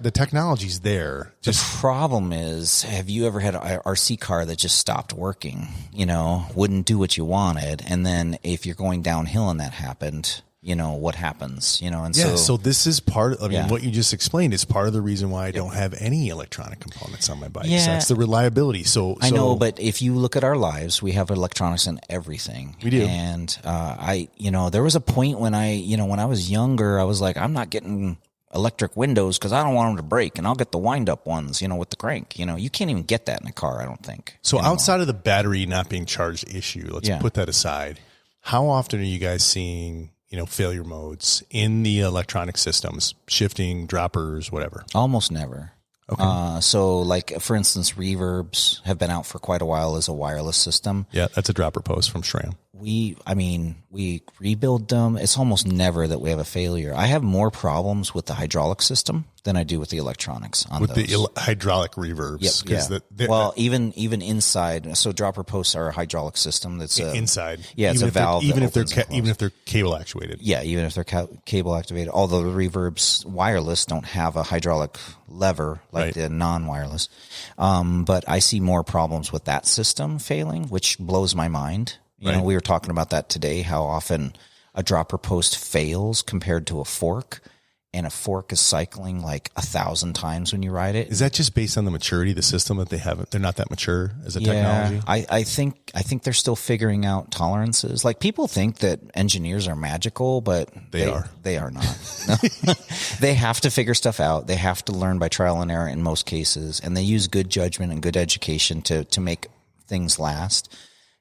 The technology's there. The problem is, have you ever had an RC car that just stopped working, wouldn't do what you wanted? And then if you're going downhill and that happened, what happens, and so this is part of, what you just explained is part of the reason why I don't have any electronic components on my bikes. Yeah. That's the reliability. I know, but if you look at our lives, we have electronics in everything. We do. And, there was a point when when I was younger, I was like, I'm not getting electric windows because I don't want them to break, and I'll get the wind up ones, with the crank. You can't even get that in a car, I don't think. So outside of the battery not being charged issue, let's put that aside. How often are you guys seeing, failure modes in the electronic systems, shifting, droppers, whatever? Almost never. Okay. So like, for instance, reverbs have been out for quite a while as a wireless system. Yeah, that's a dropper post from SRAM. We rebuild them. It's almost never that we have a failure. I have more problems with the hydraulic system than I do with the electronics on with those. The hydraulic reverbs. Even inside. So dropper posts are a hydraulic system that's inside. Yeah, it's a valve. Even if they're cable actuated. Yeah, even if they're cable activated. Although the reverbs wireless don't have a hydraulic lever like the non-wireless. But I see more problems with that system failing, which blows my mind. We were talking about that today, how often a dropper post fails compared to a fork, and a fork is cycling like 1,000 times when you ride it. Is that just based on the maturity of the system that they haven't? They're not that mature as a technology? I think they're still figuring out tolerances. Like, people think that engineers are magical, but they are not. No. They have to figure stuff out. They have to learn by trial and error in most cases, and they use good judgment and good education to make things last.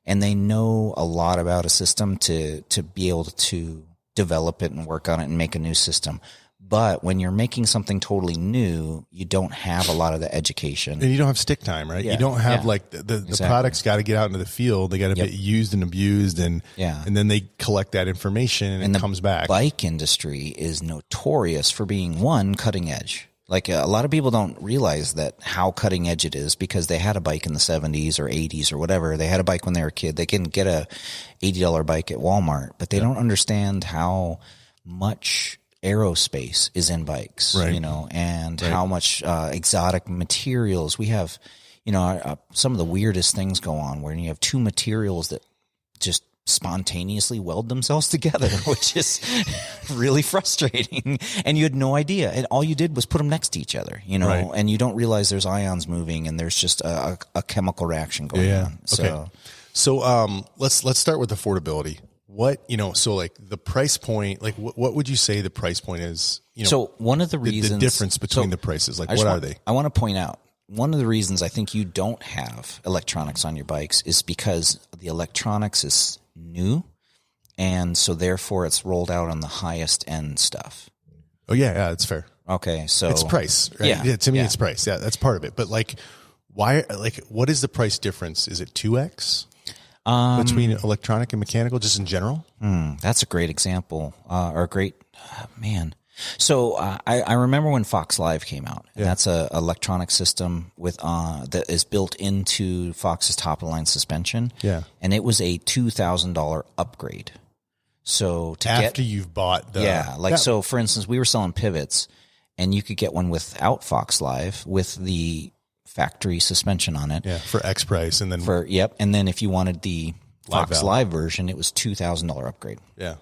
And they know a lot about a system to be able to develop it and work on it and make a new system. But when you're making something totally new, you don't have a lot of the education. And you don't have stick time, right? You don't have the product's got to get out into the field. They got to be used and abused, and then they collect that information and it comes back. The bike industry is notorious for being, one, cutting edge. Like, a lot of people don't realize that how cutting edge it is because they had a bike in the 70s or 80s or whatever. They had a bike when they were a kid. They can get a $80 bike at Walmart, but they don't understand how much aerospace is in bikes, and how much exotic materials we have. Some of the weirdest things go on where you have two materials that just spontaneously weld themselves together, which is really frustrating. And you had no idea. And all you did was put them next to each other, Right. and you don't realize there's ions moving and there's just a chemical reaction going on. Okay. So let's start with affordability. What, so like the price point, like what would you say the price point is? So one of the reasons the difference between the prices, like what are they? I want to point out one of the reasons I think you don't have electronics on your bikes is because the electronics is new, and so therefore it's rolled out on the highest end stuff. Oh yeah, that's fair. Okay, so it's price, right? Yeah, to me it's price. Yeah, that's part of it. But like, why? Like, what is the price difference? Is it 2x between electronic and mechanical, just in general? That's a great example, or a great man. So I remember when Fox Live came out, and that's a electronic system with that is built into Fox's top of the line suspension. Yeah, and it was a $2,000 upgrade. So after you've bought the so for instance, we were selling pivots, and you could get one without Fox Live with the factory suspension on it. Yeah, for X price, and then and then if you wanted the Fox Live version, it was $2,000 upgrade. Yeah.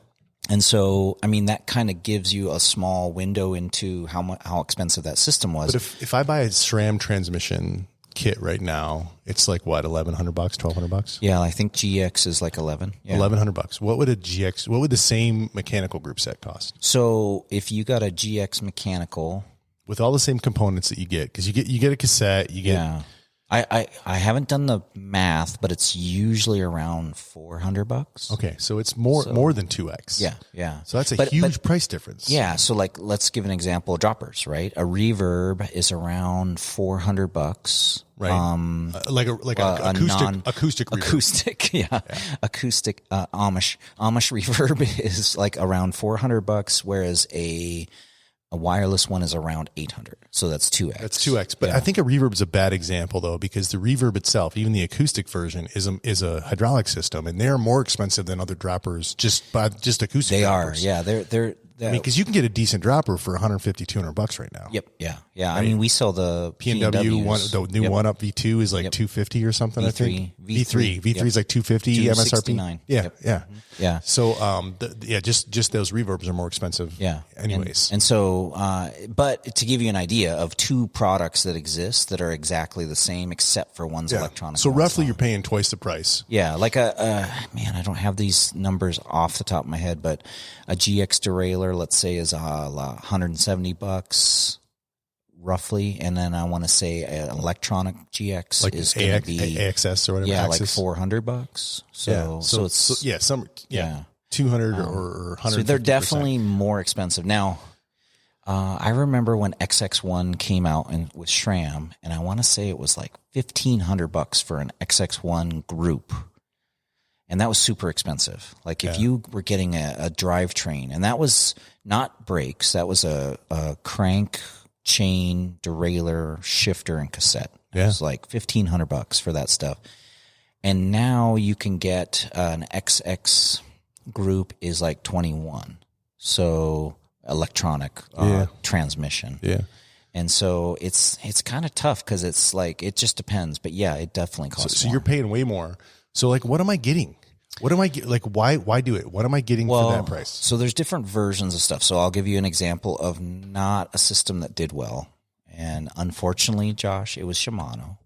And so, I mean, that kind of gives you a small window into how expensive that system was. But if I buy a SRAM transmission kit right now, it's like what, $1,100, $1,200? Yeah, I think GX is like 11. Yeah. $1,100. What would the same mechanical group set cost? So if you got a GX mechanical with all the same components that you get, because you get a cassette, you get. Yeah. I haven't done the math, but it's usually around $400. Okay, so it's more than 2x. Yeah. So that's a huge price difference. Yeah, so like let's give an example of droppers, right? A reverb is around $400. Right. Like acoustic reverb. Acoustic Amish reverb is like around $400, whereas a wireless one is around $800. So that's 2x. That's 2x. But I think a reverb is a bad example though, because the reverb itself, even the acoustic version, is a hydraulic system, and they're more expensive than other droppers just acoustic. They droppers. are. Yeah. They're because you can get a decent dropper for $150, $200 right now. Yep. Yeah. Yeah. Right? I mean, we sell the P&W one, the new one up V2 is like $250 or something. V3, I think V3 is like $250 MSRP. Yeah. Yep. Yeah. Yeah. So, just those reverbs are more expensive. Yeah. Anyways. And so, but to give you an idea of two products that exist that are exactly the same, except for one's electronic. So roughly you're paying twice the price. Yeah. Like man, I don't have these numbers off the top of my head, but a GX derailleur, let's say, is $170 roughly, and then I want to say an electronic GX like is going to be AXS or whatever. Yeah, Axis. like $400. So it's 200 or 100. So they're definitely more expensive now. I remember when XX1 came out with SRAM, and I want to say it was like $1,500 for an XX1 group. And that was super expensive. Like if you were getting a drivetrain, and that was not brakes, that was a crank, chain, derailleur, shifter, and cassette. It was like $1,500 for that stuff. And now you can get an XX group is like 21. So electronic transmission. Yeah. And so it's kind of tough because it's like, it just depends. But yeah, it definitely costs more. So you're paying way more. So like, what am I getting? What am I like? Why do it? What am I getting for that price? So there's different versions of stuff. So I'll give you an example of not a system that did well. And unfortunately, Josh, it was Shimano.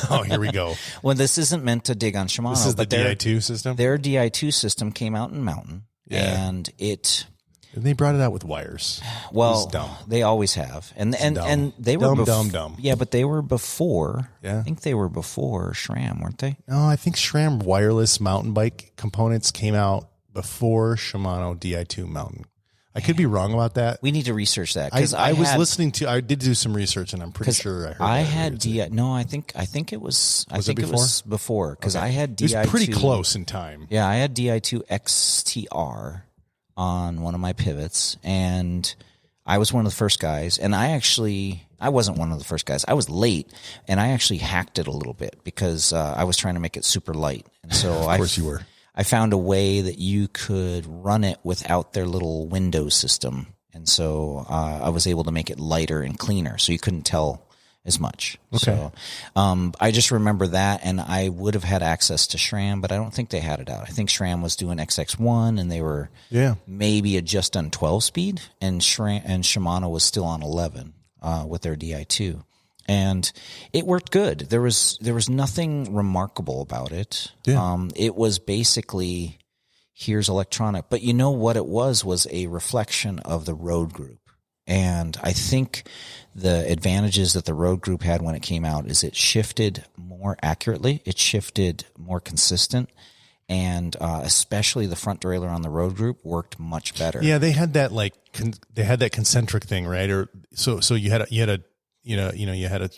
Oh, here we go. Well, this isn't meant to dig on Shimano. This is the Di2 system? Their Di2 system came out in Mountain. Yeah. And they brought it out with wires. Well, they always have. And they were dumb. Yeah, but they were before. Yeah. I think they were before SRAM, weren't they? No, I think SRAM wireless mountain bike components came out before Shimano Di2 Mountain. I could be wrong about that. We need to research that because I did do some research, and I'm pretty sure I heard. No, I think it was. It was before because I had Di2. It was pretty close in time. Yeah, I had Di2 XTR on one of my pivots, and I was one of the first guys. And I wasn't one of the first guys. I was late, and I actually hacked it a little bit because I was trying to make it super light. And so of course you were. I found a way that you could run it without their little Windows system. And so I was able to make it lighter and cleaner. So you couldn't tell as much. Okay. So I just remember that, and I would have had access to SRAM, but I don't think they had it out. I think SRAM was doing XX1, and they were maybe just on 12 speed, and Shimano was still on 11 with their Di2. And it worked good. There was nothing remarkable about it. Yeah. It was basically, here's electronic. But you know what it was a reflection of the road group. And I think the advantages that the road group had when it came out is it shifted more accurately. It shifted more consistent. And especially the front derailleur on the road group worked much better. Yeah, they had that they had that concentric thing, right? Or so you had a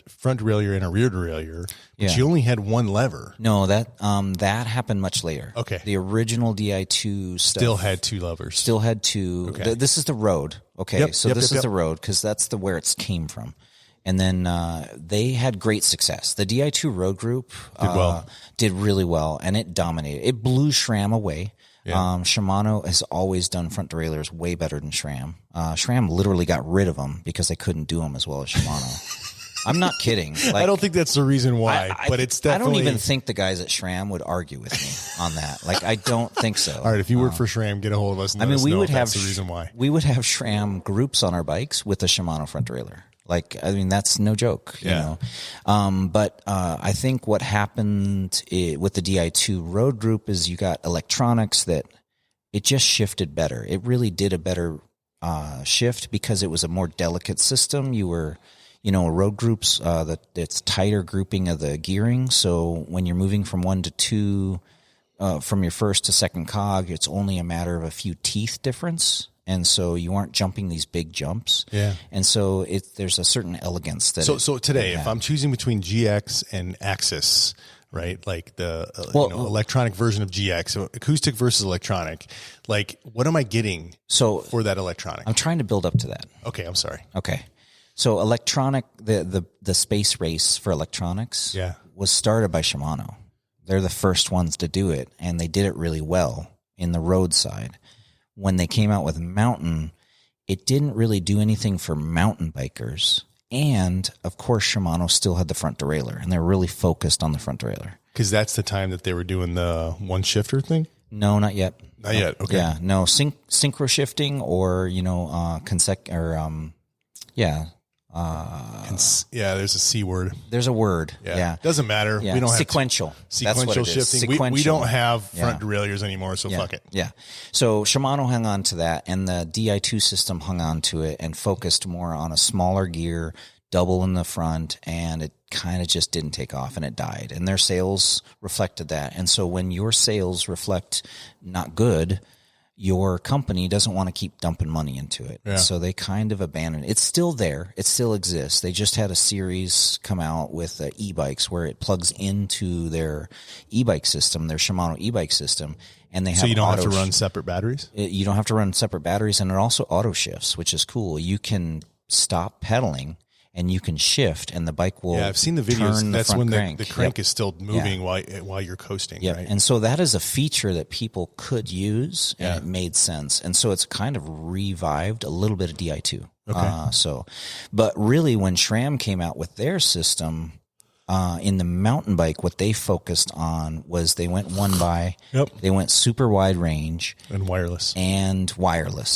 front derailleur and a rear derailleur, but you only had one lever. No, that happened much later. Okay. The original Di2 stuff Still had two levers. Still had two. Okay. This is the road. Okay. Yep, This is the road, because that's where it came from. And then they had great success. The Di2 road group did really well, and it dominated. It blew SRAM away. Yeah. Shimano has always done front derailleurs way better than SRAM. SRAM literally got rid of them because they couldn't do them as well as Shimano. I'm not kidding. Like, I don't think that's the reason why, but it's definitely. I don't even think the guys at SRAM would argue with me on that. Like, I don't think so. All right, if you work for SRAM, get a hold of us. And we would have that's the reason why. We would have SRAM groups on our bikes with a Shimano front derailleur. Like, I mean, that's no joke, you know. But I think what happened with the Di2 road group is you got electronics that it just shifted better. It really did a better shift because it was a more delicate system. You were, a road group's it's tighter grouping of the gearing. So when you're moving from 1 to 2, from your first to second cog, it's only a matter of a few teeth difference. And so you aren't jumping these big jumps. Yeah. And so there's a certain elegance that. So today, if I'm choosing between GX and Axis, right? Like the electronic version of GX, so acoustic versus electronic, like what am I getting for that electronic? I'm trying to build up to that. Okay. I'm sorry. Okay. So electronic, the space race for electronics was started by Shimano. They're the first ones to do it, and they did it really well in the road side. When they came out with mountain, it didn't really do anything for mountain bikers. And, of course, Shimano still had the front derailleur, and they're really focused on the front derailleur. Because that's the time that they were doing the one shifter thing? No, not yet. Not yet, okay. Yeah, no, synchro shifting or, there's a C word. There's a word. Yeah. Doesn't matter. Yeah. We don't have sequential shifting. Sequential. We don't have front derailleurs anymore, so fuck it. Yeah. So Shimano hung on to that, and the Di2 system hung on to it and focused more on a smaller gear, double in the front, and it kind of just didn't take off, and it died. And their sales reflected that. And so when your sales reflect not good, your company doesn't want to keep dumping money into it. Yeah. So they kind of abandoned it. It's still there. It still exists. They just had a series come out with e-bikes where it plugs into their e-bike system, their Shimano e-bike system. And they have so you don't have to run separate batteries? You don't have to run separate batteries, and it also auto shifts, which is cool. You can stop pedaling and you can shift, and the bike will. Yeah, I've seen the videos. That's when the crank is still moving while you're coasting. Yeah, right? And so that is a feature that people could use, and it made sense. And so it's kind of revived a little bit of Di2. Okay. But really, when SRAM came out with their system, in the mountain bike, what they focused on was they went one by. Yep. They went super wide range and wireless.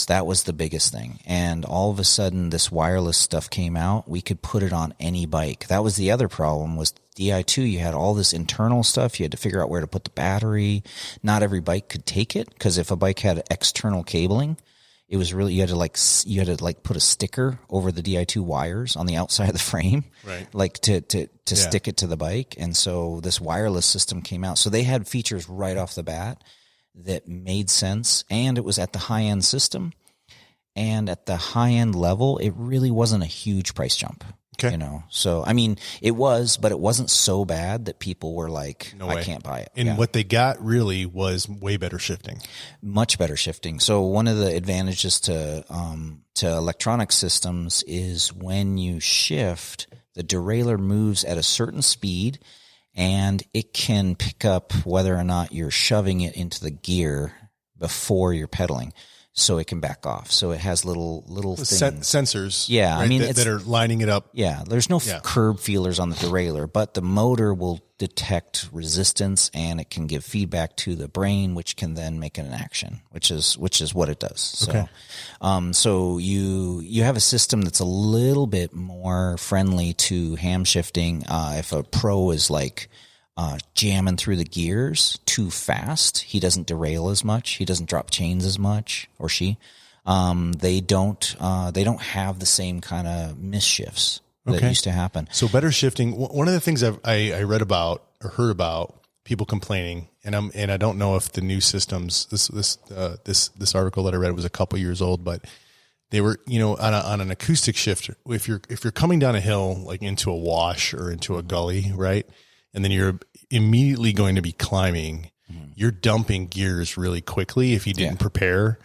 That was the biggest thing. And all of a sudden, this wireless stuff came out. We could put it on any bike. That was the other problem. Was Di2? You had all this internal stuff. You had to figure out where to put the battery. Not every bike could take it, because if a bike had external cabling, it was really, you had to put a sticker over the Di2 wires on the outside of the frame, right? Like to stick it to the bike. And so this wireless system came out. So they had features right off the bat that made sense, and it was at the high end system. And at the high end level, it really wasn't a huge price jump. Okay. So I mean, it was, but it wasn't so bad that people were like, I can't buy it. And what they got really was way better shifting. Much better shifting. So one of the advantages to electronic systems is when you shift, the derailleur moves at a certain speed, and it can pick up whether or not you're shoving it into the gear before you're pedaling. so it can back off. So it has little things. Sensors. Yeah. Right, I mean, that are lining it up. Yeah. There's no curb feelers on the derailleur, but the motor will detect resistance and it can give feedback to the brain, which can then make an action, which is what it does. So, Okay. So you have a system that's a little bit more friendly to ham shifting. If a pro is like, jamming through the gears too fast, he doesn't derail as much. He doesn't drop chains as much, or she. They don't have the same kind of misshifts that used to happen. So better shifting. One of the things I read about or heard about people complaining, and I don't know if the new systems, this article that I read was a couple years old, but they were, on an acoustic shift. If you're coming down a hill, like into a wash or into a gully, right? And then you're immediately going to be climbing, you're dumping gears really quickly if you didn't prepare.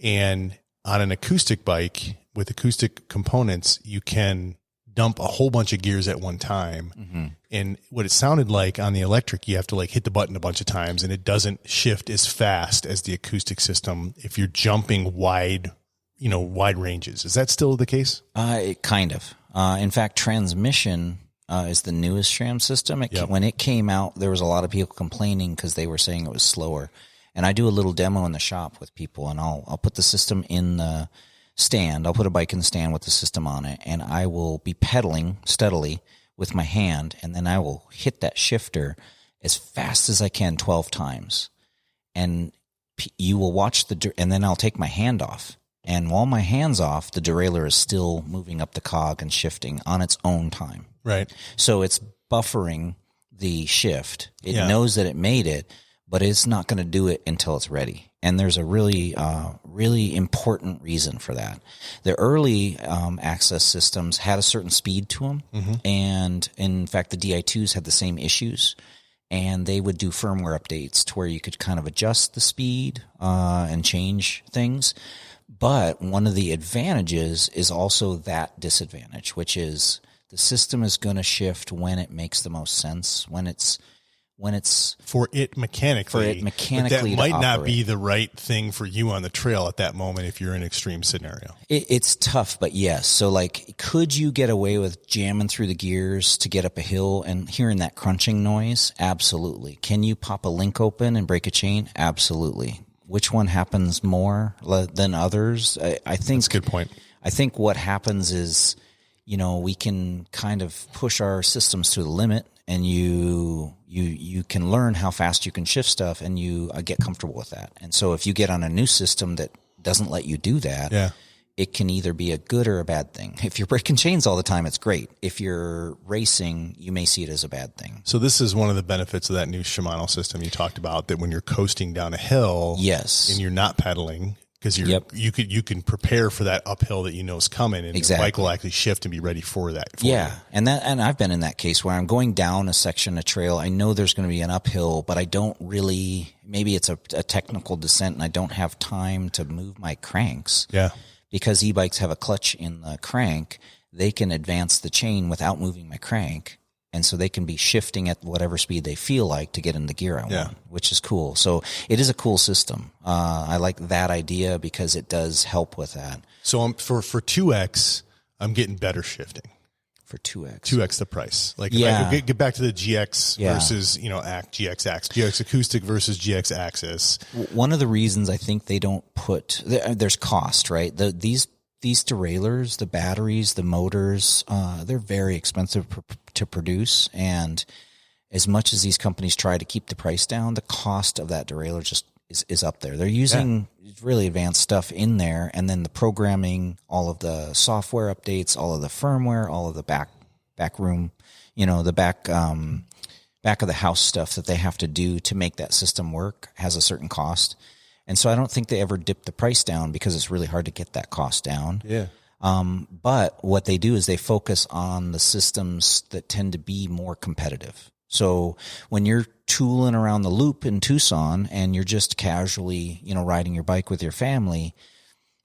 And on an acoustic bike with acoustic components, you can dump a whole bunch of gears at one time. Mm-hmm. And what it sounded like on the electric, you have to like hit the button a bunch of times and it doesn't shift as fast as the acoustic system if you're jumping wide ranges. Is that still the case? Kind of. In fact, transmission is the newest SRAM system. When it came out, there was a lot of people complaining because they were saying it was slower. And I do a little demo in the shop with people, and I'll put the system in the stand. I'll put a bike in the stand with the system on it, and I will be pedaling steadily with my hand, and then I will hit that shifter as fast as I can 12 times. And you will watch and then I'll take my hand off. And while my hand's off, the derailleur is still moving up the cog and shifting on its own time. Right. So it's buffering the shift. It knows that it made it, but it's not going to do it until it's ready. And there's a really, really important reason for that. The early access systems had a certain speed to them. Mm-hmm. And in fact, the Di2s had the same issues. And they would do firmware updates to where you could kind of adjust the speed and change things. But one of the advantages is also that disadvantage, which is the system is going to shift when it makes the most sense, when it's for it mechanically. But that might not be the right thing for you on the trail at that moment if you're in an extreme scenario. It's tough, but yes. So like, could you get away with jamming through the gears to get up a hill and hearing that crunching noise? Absolutely. Can you pop a link open and break a chain? Absolutely. Which one happens more than others? I think that's a good point. I think what happens is, we can kind of push our systems to the limit, and you can learn how fast you can shift stuff, and you get comfortable with that. And so if you get on a new system that doesn't let you do that, it can either be a good or a bad thing. If you're breaking chains all the time, it's great. If you're racing, you may see it as a bad thing. So this is one of the benefits of that new Shimano system you talked about, that when you're coasting down a hill, and you're not pedaling, because you can prepare for that uphill that is coming, and your bike will actually shift and be ready for that. And I've been in that case where I'm going down a section of trail. I know there's going to be an uphill, but I don't really. Maybe it's a technical descent, and I don't have time to move my cranks. Yeah. Because e-bikes have a clutch in the crank, they can advance the chain without moving my crank. And so they can be shifting at whatever speed they feel like to get in the gear I want, which is cool. So it is a cool system. I like that idea because it does help with that. So for 2X, I'm getting better shifting. For 2X. 2X the price. Like if I get back to the GX versus, GX acoustic versus GX axis. One of the reasons I think they don't there's cost, right? These derailleurs, the batteries, the motors, they're very expensive to produce. And as much as these companies try to keep the price down, the cost of that derailleur just is up there. They're using really advanced stuff in there, and then the programming, all of the software updates, all of the firmware, all of the back room, the back of the house stuff that they have to do to make that system work has a certain cost. And so I don't think they ever dip the price down because it's really hard to get that cost down. Yeah. But what they do is they focus on the systems that tend to be more competitive. So when you're tooling around the loop in Tucson and you're just casually, riding your bike with your family,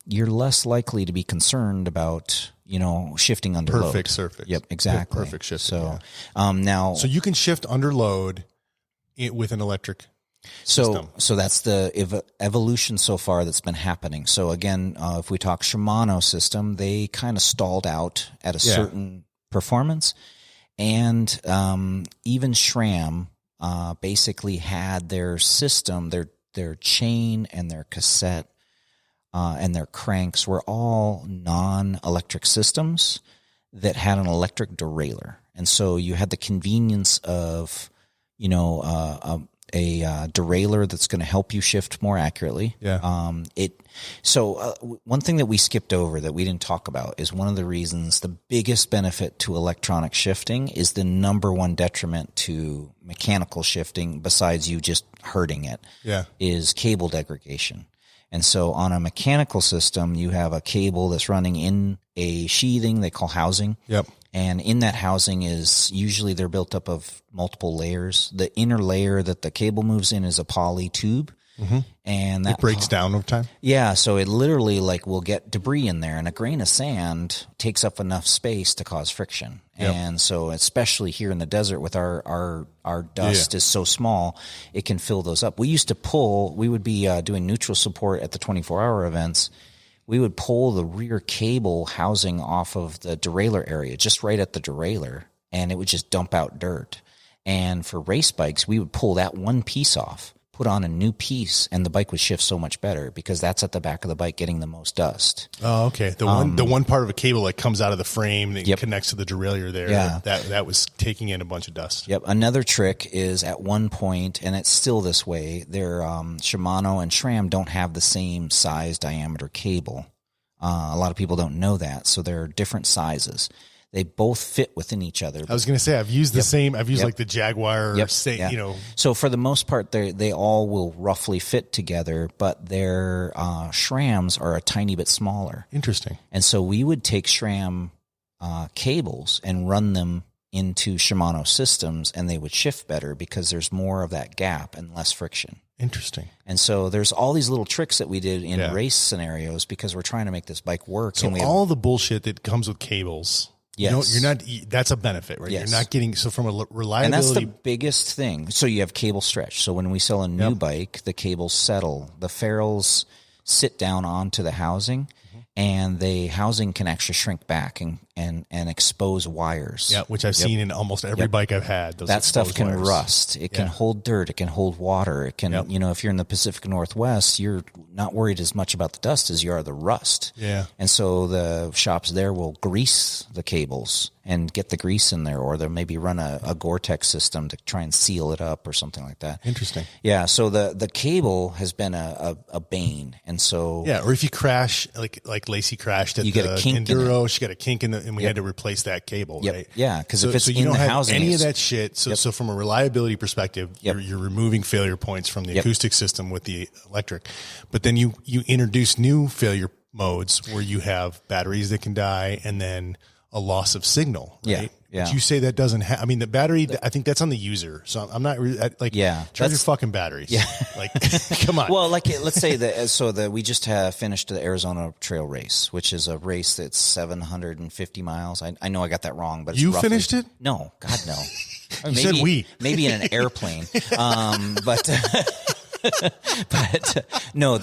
you're less likely to be concerned about, shifting under load. Perfect surface. Yep, exactly. Perfect shift. So, so you can shift under load with an electric. system. So that's the evolution so far that's been happening. So again, if we talk Shimano system, they kind of stalled out at a certain performance, and even SRAM basically had their system, their chain and their cassette and their cranks were all non-electric systems that had an electric derailleur, and so you had the convenience of a derailleur that's going to help you shift more accurately. Yeah. One thing that we skipped over that we didn't talk about is one of the reasons the biggest benefit to electronic shifting is the number one detriment to mechanical shifting, besides you just hurting it, is cable degradation. And so on a mechanical system, you have a cable that's running in a sheathing they call housing. Yep. And in that housing is usually they're built up of multiple layers. The inner layer that the cable moves in is a poly tube. Mm-hmm. And that it breaks down over time. Yeah. So it literally will get debris in there, and a grain of sand takes up enough space to cause friction. Yep. And so especially here in the desert with our dust is so small, it can fill those up. We used to we would be doing neutral support at the 24-hour events. We would pull the rear cable housing off of the derailleur area, just right at the derailleur, and it would just dump out dirt. And for race bikes, we would pull that one piece off, put on a new piece, and the bike would shift so much better because that's at the back of the bike getting the most dust. Oh, okay. The one part of a cable that comes out of the frame that connects to the derailleur there, that was taking in a bunch of dust. Yep. Another trick is at one point, and it's still this way, Shimano and SRAM don't have the same size diameter cable. A lot of people don't know that, so they're different sizes. They both fit within each other. I was going to say, I've used the same. I've used like the Jaguar. So for the most part, they all will roughly fit together, but their SRAMs are a tiny bit smaller. Interesting. And so we would take SRAM cables and run them into Shimano systems, and they would shift better because there's more of that gap and less friction. Interesting. And so there's all these little tricks that we did in race scenarios because we're trying to make this bike work. So all the bullshit that comes with cables. Yes. You're not, that's a benefit, right? Yes. You're not getting, so from a reliability. And that's the biggest thing. So you have cable stretch. So when we sell a new bike, the cables settle. The ferrules sit down onto the housing, and the housing can actually shrink back and expose wires. Yeah, which I've seen in almost every bike I've had. That stuff can rust. It can hold dirt. It can hold water. It can, if you're in the Pacific Northwest, you're not worried as much about the dust as you are the rust. Yeah. And so the shops there will grease the cables and get the grease in there, or they'll maybe run a Gore-Tex system to try and seal it up or something like that. Interesting. Yeah. So the cable has been a bane. And so. Yeah. Or if you crash, like Lacey crashed at the Enduro, she got a kink in and we had to replace that cable, right? Yeah. Because if it's you in don't the have housing. any of that shit. So from a reliability perspective, you're removing failure points from the acoustic system with the electric. But then you introduce new failure modes where you have batteries that can die and then a loss of signal, right? Yeah. But you say that doesn't have, I mean, the battery, I think that's on the user. So I'm not really, charge your fucking batteries. Yeah. Like, come on. Well, let's say that, we just finished the Arizona Trail Race, which is a race that's 750 miles. I know I got that wrong, but it's roughly, finished it? No, God, no. You said we. Maybe in an airplane. But no,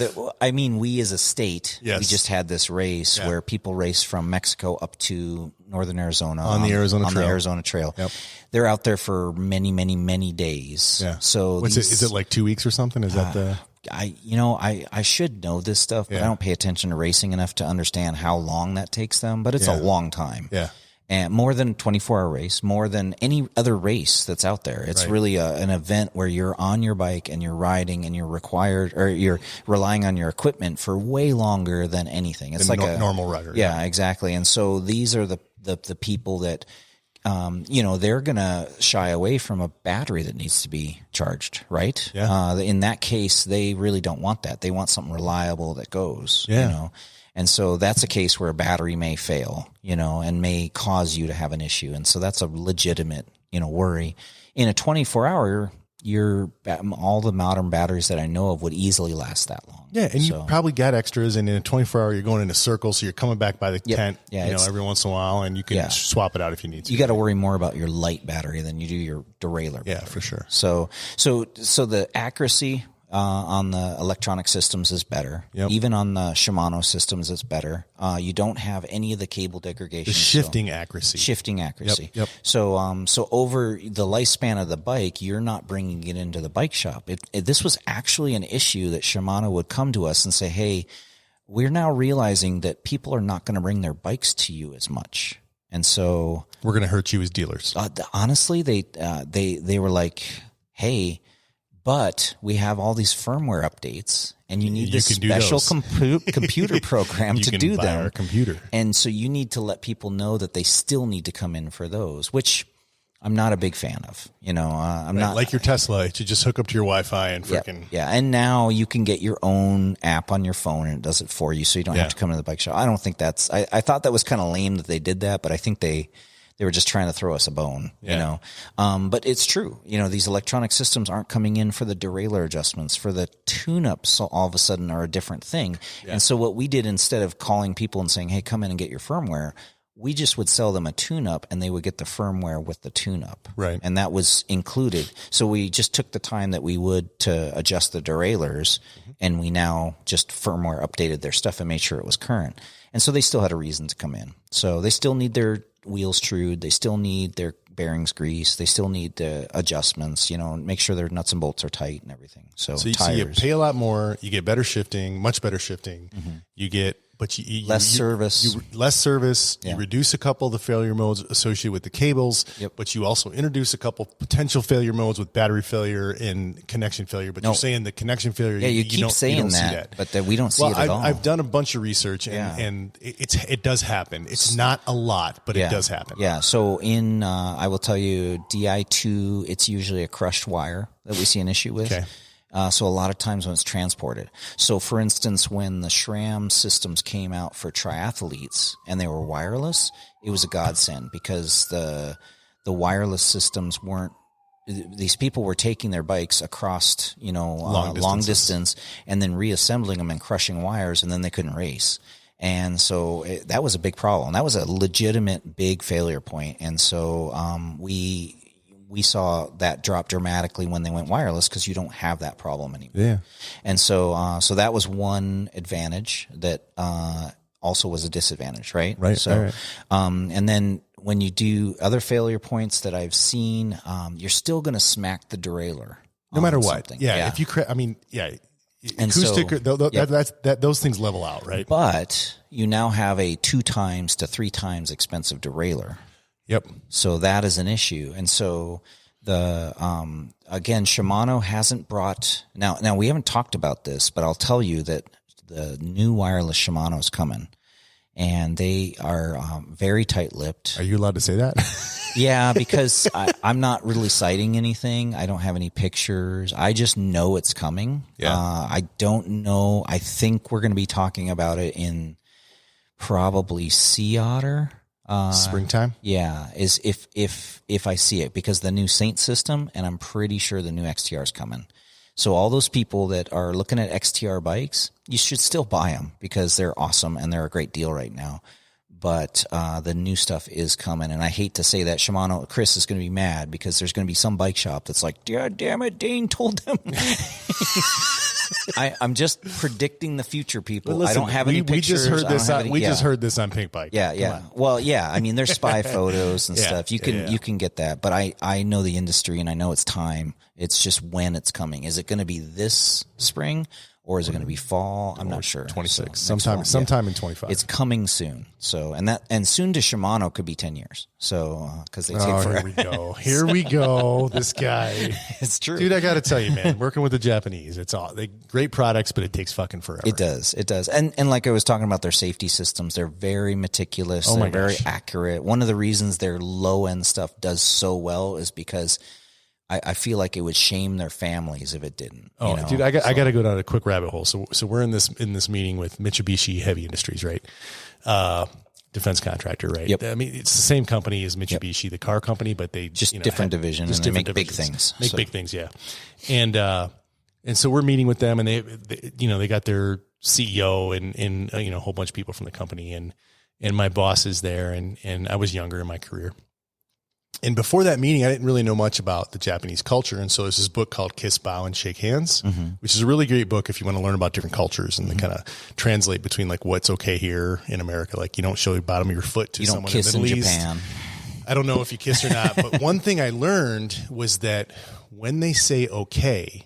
we as a state, we just had this race where people race from Mexico up to northern Arizona on the Arizona Trail. Yep. They're out there for many, many, many days. Yeah. So is it like 2 weeks or something? Is that the? I should know this stuff, but I don't pay attention to racing enough to understand how long that takes them, but it's a long time. Yeah. And more than a 24-hour race, more than any other race that's out there. It's really an event where you're on your bike and you're riding and you're relying on your equipment for way longer than anything. It's like a normal rider. Yeah, exactly. And so these are the people that, they're going to shy away from a battery that needs to be charged, right? Yeah. In that case, they really don't want that. They want something reliable that goes, And so that's a case where a battery may fail, and may cause you to have an issue. And so that's a legitimate, worry. In a 24-hour, all the modern batteries that I know of would easily last that long. Yeah, and you probably got extras, and in a 24-hour, you're going in a circle, so you're coming back by the tent, every once in a while, and you can swap it out if you need to. You got to worry more about your light battery than you do your derailleur battery. Yeah, for sure. So the accuracy on the electronic systems is better. Yep. Even on the Shimano systems, it's better. You don't have any of the cable degradation. The shifting accuracy. Yep. So over the lifespan of the bike, you're not bringing it into the bike shop. This was actually an issue that Shimano would come to us and say, "Hey, we're now realizing that people are not going to bring their bikes to you as much." And so we're going to hurt you as dealers. Honestly, they were like, "Hey, but we have all these firmware updates, and you need this special computer program to do them." Our computer. And so you need to let people know that they still need to come in for those, which I'm not a big fan of. I'm not like your Tesla. You just hook up to your Wi-Fi and freaking And now you can get your own app on your phone, and it does it for you, so you don't have to come to the bike shop. I don't think that's. I thought that was kind of lame that they did that, but I think they were just trying to throw us a bone, but it's true. These electronic systems aren't coming in for the derailleur adjustments, for the tune-ups all of a sudden are a different thing. Yeah. And so what we did, instead of calling people and saying, "Hey, come in and get your firmware," we just would sell them a tune-up, and they would get the firmware with the tune-up. Right. And that was included. So we just took the time that we would to adjust the derailleurs, and we now just firmware updated their stuff and made sure it was current. And so they still had a reason to come in. So they still need their wheels trued. They still need their bearings greased. They still need the adjustments, make sure their nuts and bolts are tight and everything. So you pay a lot more. You get better shifting, much better shifting. Mm-hmm. You get, but you less service. Less service. Yeah. You reduce a couple of the failure modes associated with the cables, but you also introduce a couple potential failure modes with battery failure and connection failure. But you're saying the connection failure. Yeah, you keep saying that, but we don't see it at all. I've done a bunch of research, and it does happen. It's not a lot, but it does happen. Yeah. So I will tell you, DI2, it's usually a crushed wire that we see an issue with. Okay. So a lot of times when it's transported. So for instance, when the SRAM systems came out for triathletes and they were wireless, it was a godsend, because the wireless systems weren't, these people were taking their bikes across, long distance and then reassembling them and crushing wires, and then they couldn't race. And so that was a big problem. That was a legitimate big failure point. And so we saw that drop dramatically when they went wireless, because you don't have that problem anymore. Yeah. And so that was one advantage that also was a disadvantage, right? Right. So, and then when you do other failure points that I've seen, you're still going to smack the derailleur. No matter what. Something. Yeah. If you, And acoustic, those things level out, right? But you now have a 2 times to 3 times expensive derailleur. Yep. So that is an issue. And so again, Shimano hasn't brought, now we haven't talked about this, but I'll tell you that the new wireless Shimano is coming, and they are very tight-lipped. Are you allowed to say that? Yeah, because I'm not really citing anything. I don't have any pictures. I just know it's coming. Yeah. I don't know. I think we're going to be talking about it in probably Sea Otter. Springtime? Yeah, is if I see it, because the new Saint system, and I'm pretty sure the new XTR is coming. So all those people that are looking at XTR bikes, you should still buy them, because they're awesome and they're a great deal right now. But the new stuff is coming, and I hate to say that. Chris is going to be mad, because there's going to be some bike shop that's like, "God damn it, Dane told them." I'm just predicting the future, people. Listen, I don't have any pictures. We just heard this on Pink Bike. Yeah. Well, yeah. I mean, there's spy photos and stuff. You can get that, but I know the industry, and I know it's time. It's just when it's coming. Is it going to be this spring, or is it going to be fall? I'm not sure. 26, sometime in 25. It's coming soon. So, and soon to Shimano could be 10 years. So, because they take forever. Here we go. This guy. It's true, dude. I got to tell you, man. Working with the Japanese, they great products, but it takes fucking forever. It does. And like I was talking about, their safety systems, they're very meticulous. They're very accurate. One of the reasons their low end stuff does so well is because I feel like it would shame their families if it didn't. Oh, dude, I got to go down a quick rabbit hole. So we're in this meeting with Mitsubishi Heavy Industries, right? defense contractor, right? Yep. I mean, it's the same company as Mitsubishi, the car company, but they just different division. Just and different they make big things. Make big things, yeah. And so we're meeting with them, and they got their CEO and a whole bunch of people from the company, and my boss is there, and I was younger in my career. And before that meeting, I didn't really know much about the Japanese culture. And so there's this book called Kiss, Bow, and Shake Hands, which is a really great book if you want to learn about different cultures and then kind of translate between like what's okay here in America. Like you don't show the bottom of your foot to someone in the Middle East. Japan. I don't know if you kiss or not, but one thing I learned was that when they say okay,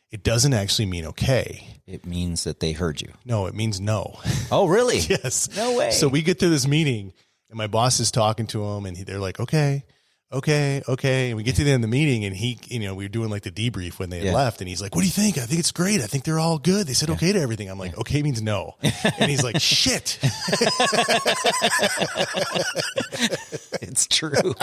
it doesn't actually mean okay. It means that they heard you. No, it means no. Oh, really? Yes. No way. So we get to this meeting, and my boss is talking to him, and they're like, okay. And we get to the end of the meeting, and we were doing like the debrief when they had left, and he's like, what do you think? I think it's great. I think they're all good. They said okay to everything. I'm like, okay means no. And he's like, shit. It's true.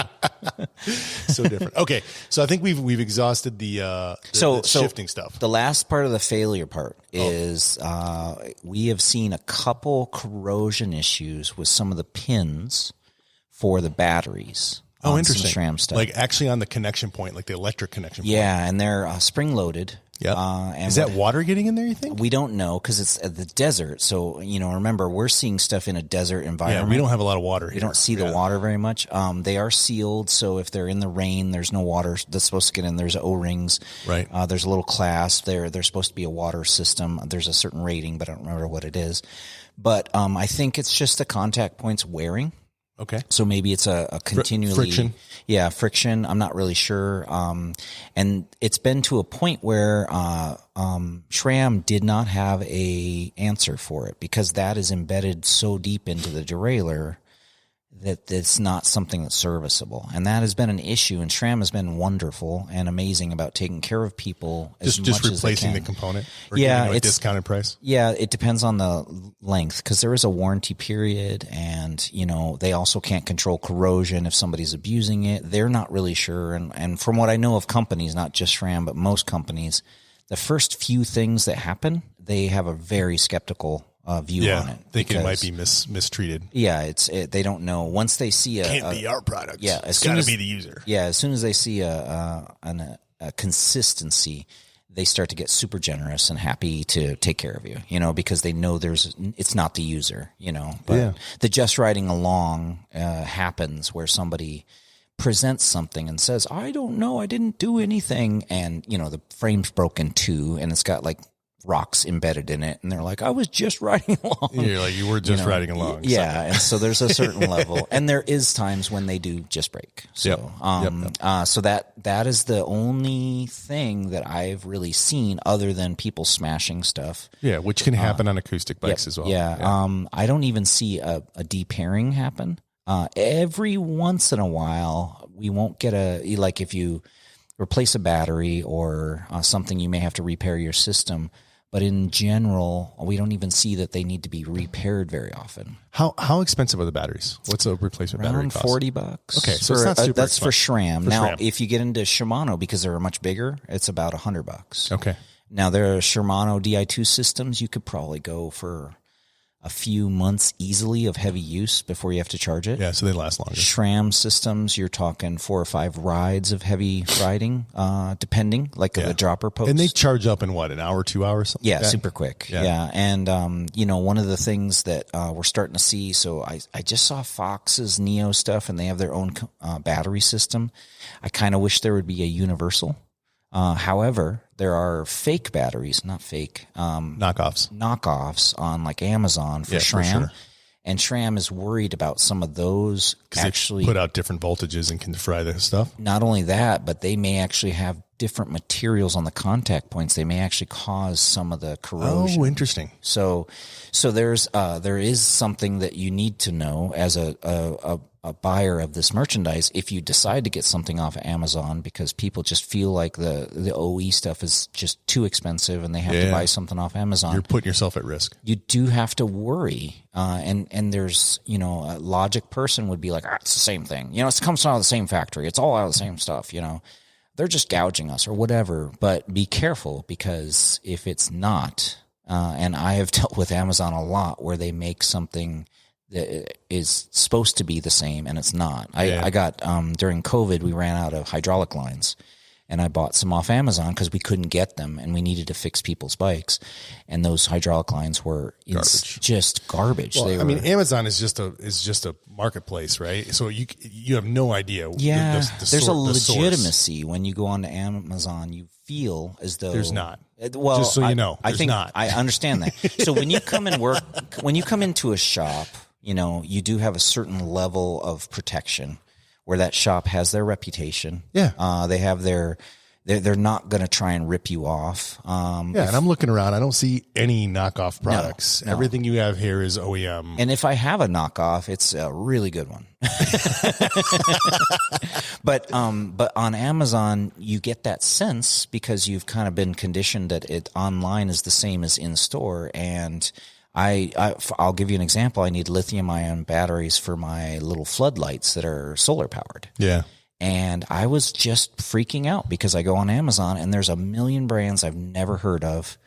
So different. Okay. So I think we've exhausted the shifting stuff. The last part of the failure part is we have seen a couple corrosion issues with some of the pins for the batteries. Oh, interesting. SRAM stuff. Like actually on the connection point, like the electric connection point. Yeah, and they're spring loaded. Yeah. Is that water getting in there, you think? We don't know because it's the desert. So, remember, we're seeing stuff in a desert environment. Yeah, we don't have a lot of water here. We don't see the water very much. They are sealed, so if they're in the rain, there's no water that's supposed to get in. There's O-rings. Right. There's a little clasp. There's supposed to be a water system. There's a certain rating, but I don't remember what it is. But I think it's just the contact points wearing. Okay. So maybe it's a continually friction. Yeah, friction. I'm not really sure. And it's been to a point where SRAM did not have a answer for it because that is embedded so deep into the derailleur that it's not something that's serviceable. And that has been an issue, and SRAM has been wonderful and amazing about taking care of people as much as they can. Just replacing the component? Or yeah. It's a discounted price? Yeah, it depends on the length because there is a warranty period, and, they also can't control corrosion if somebody's abusing it. They're not really sure. And from what I know of companies, not just SRAM, but most companies, the first few things that happen, they have a very skeptical view on it. Thinking it might be mistreated. Yeah, they don't know. Once they see can't be our product. Yeah, it's got to be the user. Yeah, as soon as they see a consistency, they start to get super generous and happy to take care of you. Because they know it's not the user. But the just riding along happens where somebody presents something and says, "I don't know, I didn't do anything," and the frame's broken too, and it's got like rocks embedded in it, and they're like, I was just riding along. You're like, you were just riding along. Yeah, and so there's a certain level, and there is times when they do just break. So, so that is the only thing that I've really seen other than people smashing stuff. Yeah, which can happen on acoustic bikes as well. Yeah, I don't even see a de-pairing happen. Every once in a while, we won't get like if you replace a battery or something, you may have to repair your system. But in general, we don't even see that they need to be repaired very often. How expensive are the batteries? What's a replacement battery cost? $40. Okay, so it's not super that's expensive. for SRAM. Now, if you get into Shimano, because they're much bigger, it's about $100. Okay. Now, there are Shimano Di2 systems. You could probably go for a few months easily of heavy use before you have to charge it. Yeah, so they last longer. SRAM systems, you're talking 4 or 5 rides of heavy riding, depending, like the dropper post. And they charge up in what, an hour, 2 hours? Something yeah, like super quick. Yeah. And, one of the things that we're starting to see, so I just saw Fox's Neo stuff, and they have their own battery system. I kind of wish there would be a universal. However, there are fake batteries, not fake, knockoffs on like Amazon for SRAM. For sure. And SRAM is worried about some of those actually put out different voltages and can fry the stuff. Not only that, but they may actually have different materials on the contact points. They may actually cause some of the corrosion. Oh, interesting. So there is something that you need to know as a buyer of this merchandise if you decide to get something off of Amazon, because people just feel like the OE stuff is just too expensive and they have to buy something off Amazon. You're putting yourself at risk. You do have to worry. And there's, a logic person would be like, it's the same thing. It comes out of the same factory. It's all out of the same stuff, They're just gouging us or whatever. But be careful, because if it's not, and I have dealt with Amazon a lot where they make something is supposed to be the same, and it's not. I got during COVID, we ran out of hydraulic lines, and I bought some off Amazon because we couldn't get them, and we needed to fix people's bikes, and those hydraulic lines were just garbage. Well, I mean, Amazon is just a marketplace, right? So you have no idea. Yeah, there's a legitimacy when you go on to Amazon. You feel as though there's not. Well, just so you know, I think not. I understand that. So when you come into a shop, you do have a certain level of protection where that shop has their reputation. Yeah. They have they're not going to try and rip you off. And I'm looking around. I don't see any knockoff products. No. Everything you have here is OEM. And if I have a knockoff, it's a really good one. But on Amazon, you get that sense because you've kind of been conditioned that it online is the same as in store. And I'll give you an example. I need lithium-ion batteries for my little floodlights that are solar powered. Yeah. And I was just freaking out because I go on Amazon and there's a million brands I've never heard of.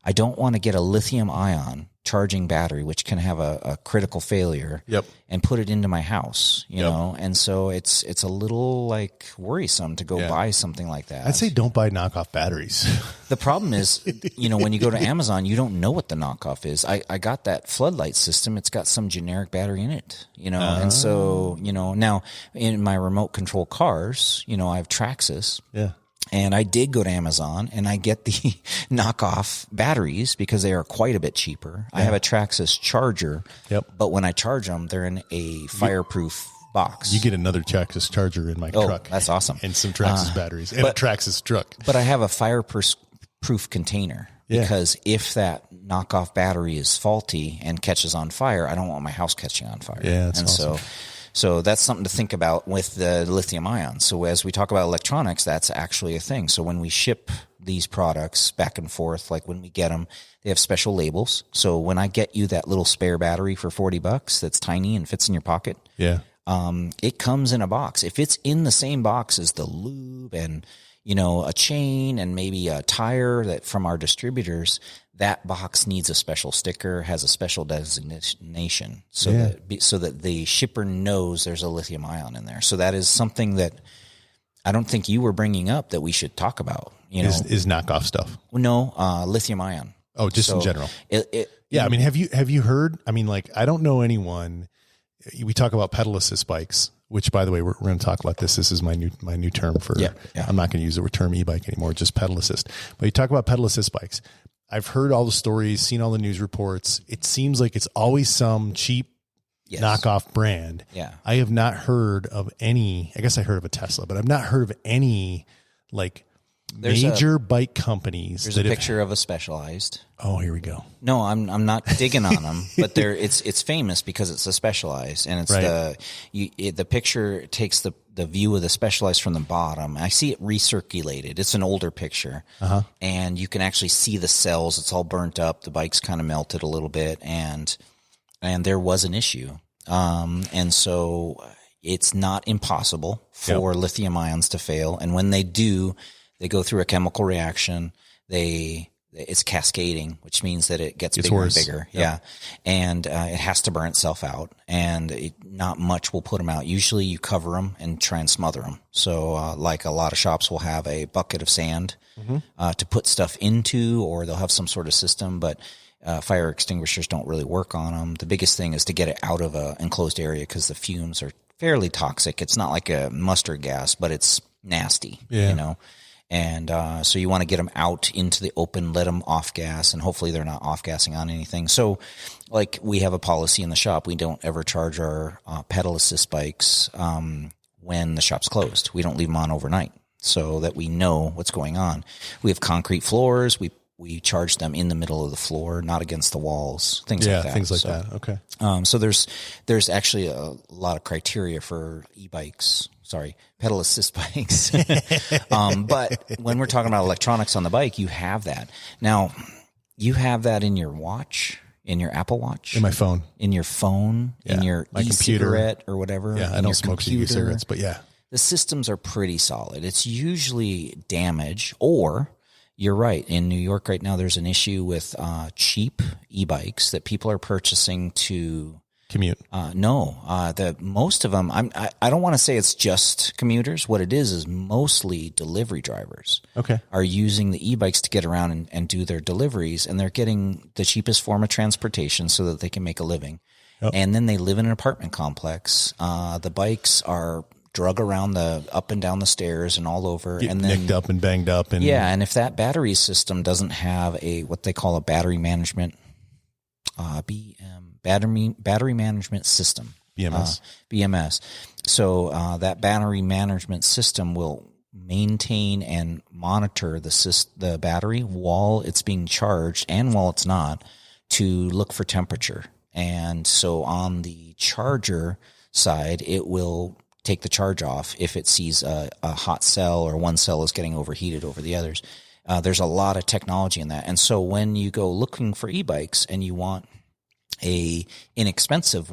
I don't want to get a lithium-ion charging battery, which can have a critical failure, and put it into my house, you know? And so it's a little like worrisome to go buy something like that. I'd say don't buy knockoff batteries. The problem is, when you go to Amazon, you don't know what the knockoff is. I got that floodlight system. It's got some generic battery in it, and so, now in my remote control cars, I have Traxxas. Yeah. And I did go to Amazon and I get the knockoff batteries because they are quite a bit cheaper. Yeah. I have a Traxxas charger, but when I charge them, they're in a fireproof box. You get another Traxxas charger in my truck. That's awesome. And some Traxxas batteries and a Traxxas truck. But I have a fireproof container because if that knockoff battery is faulty and catches on fire, I don't want my house catching on fire. Yeah, that's awesome. So that's something to think about with the lithium ion. So as we talk about electronics, that's actually a thing. So when we ship these products back and forth, like when we get them, they have special labels. So when I get you that little spare battery for $40 that's tiny and fits in your pocket, it comes in a box. If it's in the same box as the lube and a chain and maybe a tire that from our distributors, that box needs a special sticker, has a special designation so that the shipper knows there's a lithium ion in there. So that is something that I don't think you were bringing up that we should talk about. Is knockoff stuff? No, lithium ion. Oh, just in general. I mean, have you heard? I mean, like, I don't know anyone. We talk about pedal assist bikes, which, by the way, we're going to talk about this. This is my new term for. I'm not going to use the term e-bike anymore. Just pedal assist. But you talk about pedal assist bikes. I've heard all the stories, seen all the news reports. It seems like it's always some cheap knockoff brand. Yeah. I have not heard of any. I guess I heard of a Tesla, but I've not heard of any major bike companies. There's a picture of a Specialized. Oh, here we go. No, I'm not digging on them, but it's famous because it's a Specialized, and it's the picture takes the view of the Specialized from the bottom. I see it recirculated. It's an older picture, and you can actually see the cells. It's all burnt up. The bike's kind of melted a little bit, and there was an issue. And so it's not impossible for lithium ions to fail, and when they do, they go through a chemical reaction. It's cascading, which means that it gets bigger and bigger. Yeah. And it has to burn itself out, and not much will put them out. Usually you cover them and try and smother them. So like a lot of shops will have a bucket of sand to put stuff into, or they'll have some sort of system, but fire extinguishers don't really work on them. The biggest thing is to get it out of an enclosed area because the fumes are fairly toxic. It's not like a mustard gas, but it's nasty, And so you want to get them out into the open, let them off gas, and hopefully they're not off gassing on anything. So like we have a policy in the shop. We don't ever charge our pedal assist bikes when the shop's closed. We don't leave them on overnight so that we know what's going on. We have concrete floors. We charge them in the middle of the floor, not against the walls, things like that. Yeah, things like that. Okay. So there's actually a lot of criteria for e-bikes. Sorry, pedal assist bikes. But when we're talking about electronics on the bike, you have that. Now, you have that in your watch, in your Apple Watch. In my phone. In your phone, in your e-cigarette or whatever. Yeah, I don't smoke e-cigarettes, but yeah. The systems are pretty solid. It's usually damage, or you're right. In New York right now, there's an issue with cheap e-bikes that people are purchasing to commute? No, most of them, I don't want to say it's just commuters. What it is mostly delivery drivers. Okay. Are using the e-bikes to get around and do their deliveries, and they're getting the cheapest form of transportation so that they can make a living. Yep. And then they live in an apartment complex. The bikes are drug around up and down the stairs and all over, Get and then nicked up and banged up. And and if that battery system doesn't have what they call a battery management battery management system, BMS. So that battery management system will maintain and monitor the battery while it's being charged and while it's not, to look for temperature. And so on the charger side, it will take the charge off if it sees a hot cell or one cell is getting overheated over the others. There's a lot of technology in that. And so when you go looking for e-bikes and you want a inexpensive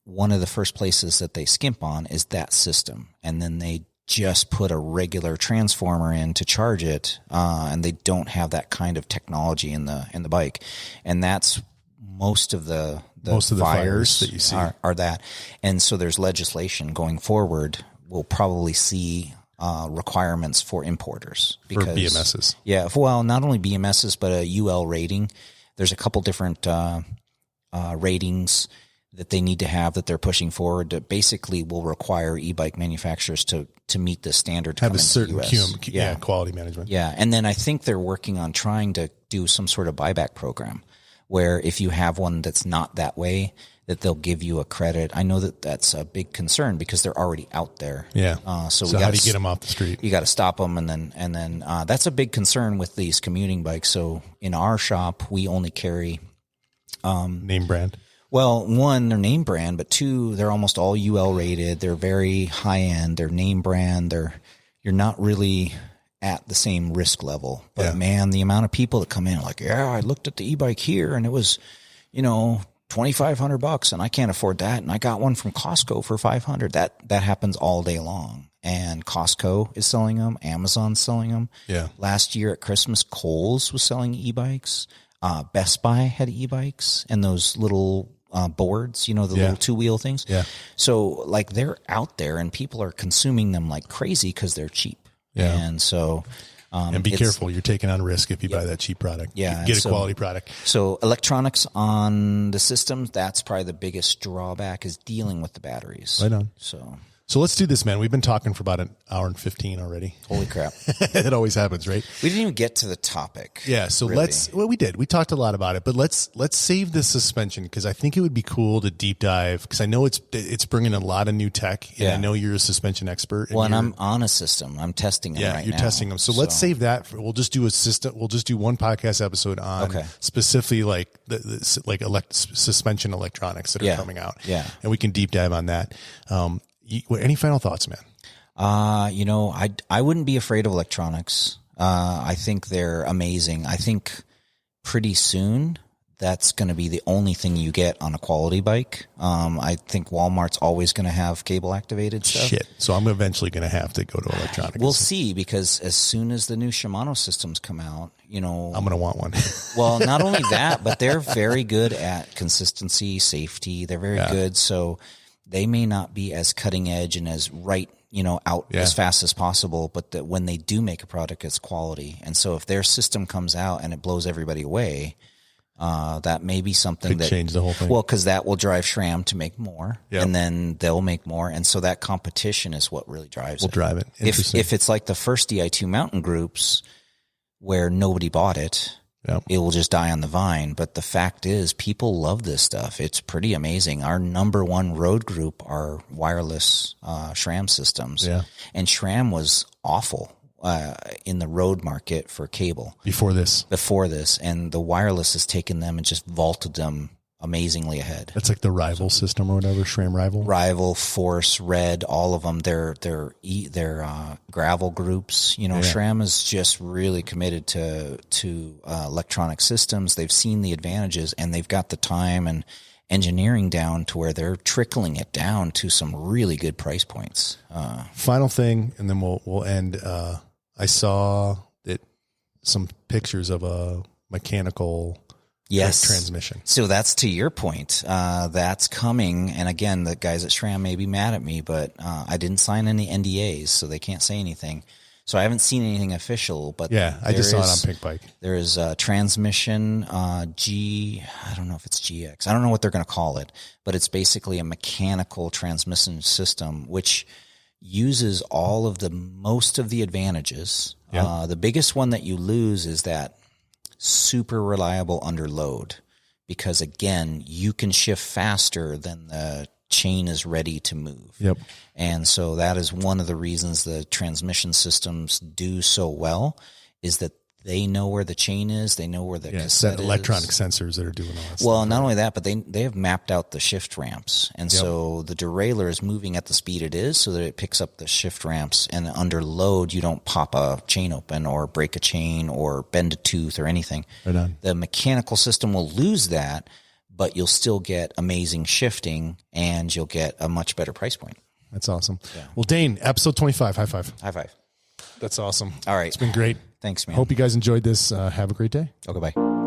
one of the first places that they skimp on is that system. And then they just put a regular transformer in to charge it. And they don't have that kind of technology in the bike. And that's most of the fires that you see are that. And so there's legislation going forward. We'll probably see requirements for importers for BMSs. Yeah. Well, not only BMSs, but a UL rating. There's a couple different ratings that they need to have that they're pushing forward that basically will require e-bike manufacturers to meet the standard. Have a certain quality management. Yeah. And then I think they're working on trying to do some sort of buyback program where if you have one that's not that way, that they'll give you a credit. I know that that's a big concern because they're already out there. Yeah. So how do you get them off the street? You got to stop them. And then that's a big concern with these commuting bikes. So in our shop, we only carry, name brand. Well, one, they're name brand, but two, they're almost all UL rated. They're very high end. They're name brand. You're not really at the same risk level. But man, the amount of people that come in like, I looked at the e-bike here and it was, $2,500 and I can't afford that. And I got one from Costco for $500. That happens all day long. And Costco is selling them. Amazon's selling them. Yeah. Last year at Christmas, Kohl's was selling e-bikes. Best Buy had e-bikes and those little boards, the little two-wheel things. Yeah. So like they're out there and people are consuming them like crazy because they're cheap. Yeah. And so, and be careful. You're taking on risk if you buy that cheap product. Yeah. Get a quality product. So electronics on the systems, that's probably the biggest drawback is dealing with the batteries. Right on. So let's do this, man. We've been talking for about an hour and 15 already. Holy crap. It always happens, right? We didn't even get to the topic. Yeah. So really. We did. We talked a lot about it, but let's save the suspension because I think it would be cool to deep dive because I know it's bringing a lot of new tech and I know you're a suspension expert. And I'm on a system. I'm testing them right now. You're testing them. So let's save that. We'll just do a system. We'll just do one podcast episode on specifically like suspension electronics that are coming out. Yeah. And we can deep dive on that. Any final thoughts, man? I wouldn't be afraid of electronics. I think they're amazing. I think pretty soon that's going to be the only thing you get on a quality bike. I think Walmart's always going to have cable activated stuff. Shit. So I'm eventually going to have to go to electronics. We'll see because as soon as the new Shimano systems come out, I'm going to want one. Well, not only that, but they're very good at consistency, safety. They're very good. So they may not be as cutting edge and as out as fast as possible, but that when they do make a product, it's quality. And so if their system comes out and it blows everybody away, that may be something that change the whole thing. Well, because that will drive SRAM to make more, and then they'll make more, and so that competition is what really drives it. Drive it. If it's like the first Di2 mountain groups where nobody bought it. Yep. It will just die on the vine. But the fact is, people love this stuff. It's pretty amazing. Our number one road group are wireless SRAM systems. Yeah. And SRAM was awful in the road market for cable. Before this. And the wireless has taken them and just vaulted them amazingly ahead. That's like the Rival system or whatever, SRAM Rival? Rival, Force, Red, all of them. They're gravel groups. SRAM is just really committed to electronic systems. They've seen the advantages and they've got the time and engineering down to where they're trickling it down to some really good price points. Final thing, and then we'll end. I saw some pictures of a mechanical transmission. So that's to your point. That's coming. And again, the guys at SRAM may be mad at me, but I didn't sign any NDAs, so they can't say anything. So I haven't seen anything official, but yeah, I just saw it on Pink Bike. There is a transmission, I don't know if it's GX. I don't know what they're going to call it, but it's basically a mechanical transmission system, which uses most of the advantages. Yeah. The biggest one that you lose is that super reliable under load, because again, you can shift faster than the chain is ready to move. Yep. And so that is one of the reasons the transmission systems do so well, is that they know where the chain is. They know where the cassette is. Electronic sensors that are doing all that stuff. Well, not only that, but they have mapped out the shift ramps. And so the derailleur is moving at the speed it is so that it picks up the shift ramps. And under load, you don't pop a chain open or break a chain or bend a tooth or anything. Right on. The mechanical system will lose that, but you'll still get amazing shifting and you'll get a much better price point. That's awesome. Yeah. Well, Dane, episode 25. High five. High five. That's awesome. All right. It's been great. Thanks, man. Hope you guys enjoyed this. Have a great day. Okay, bye.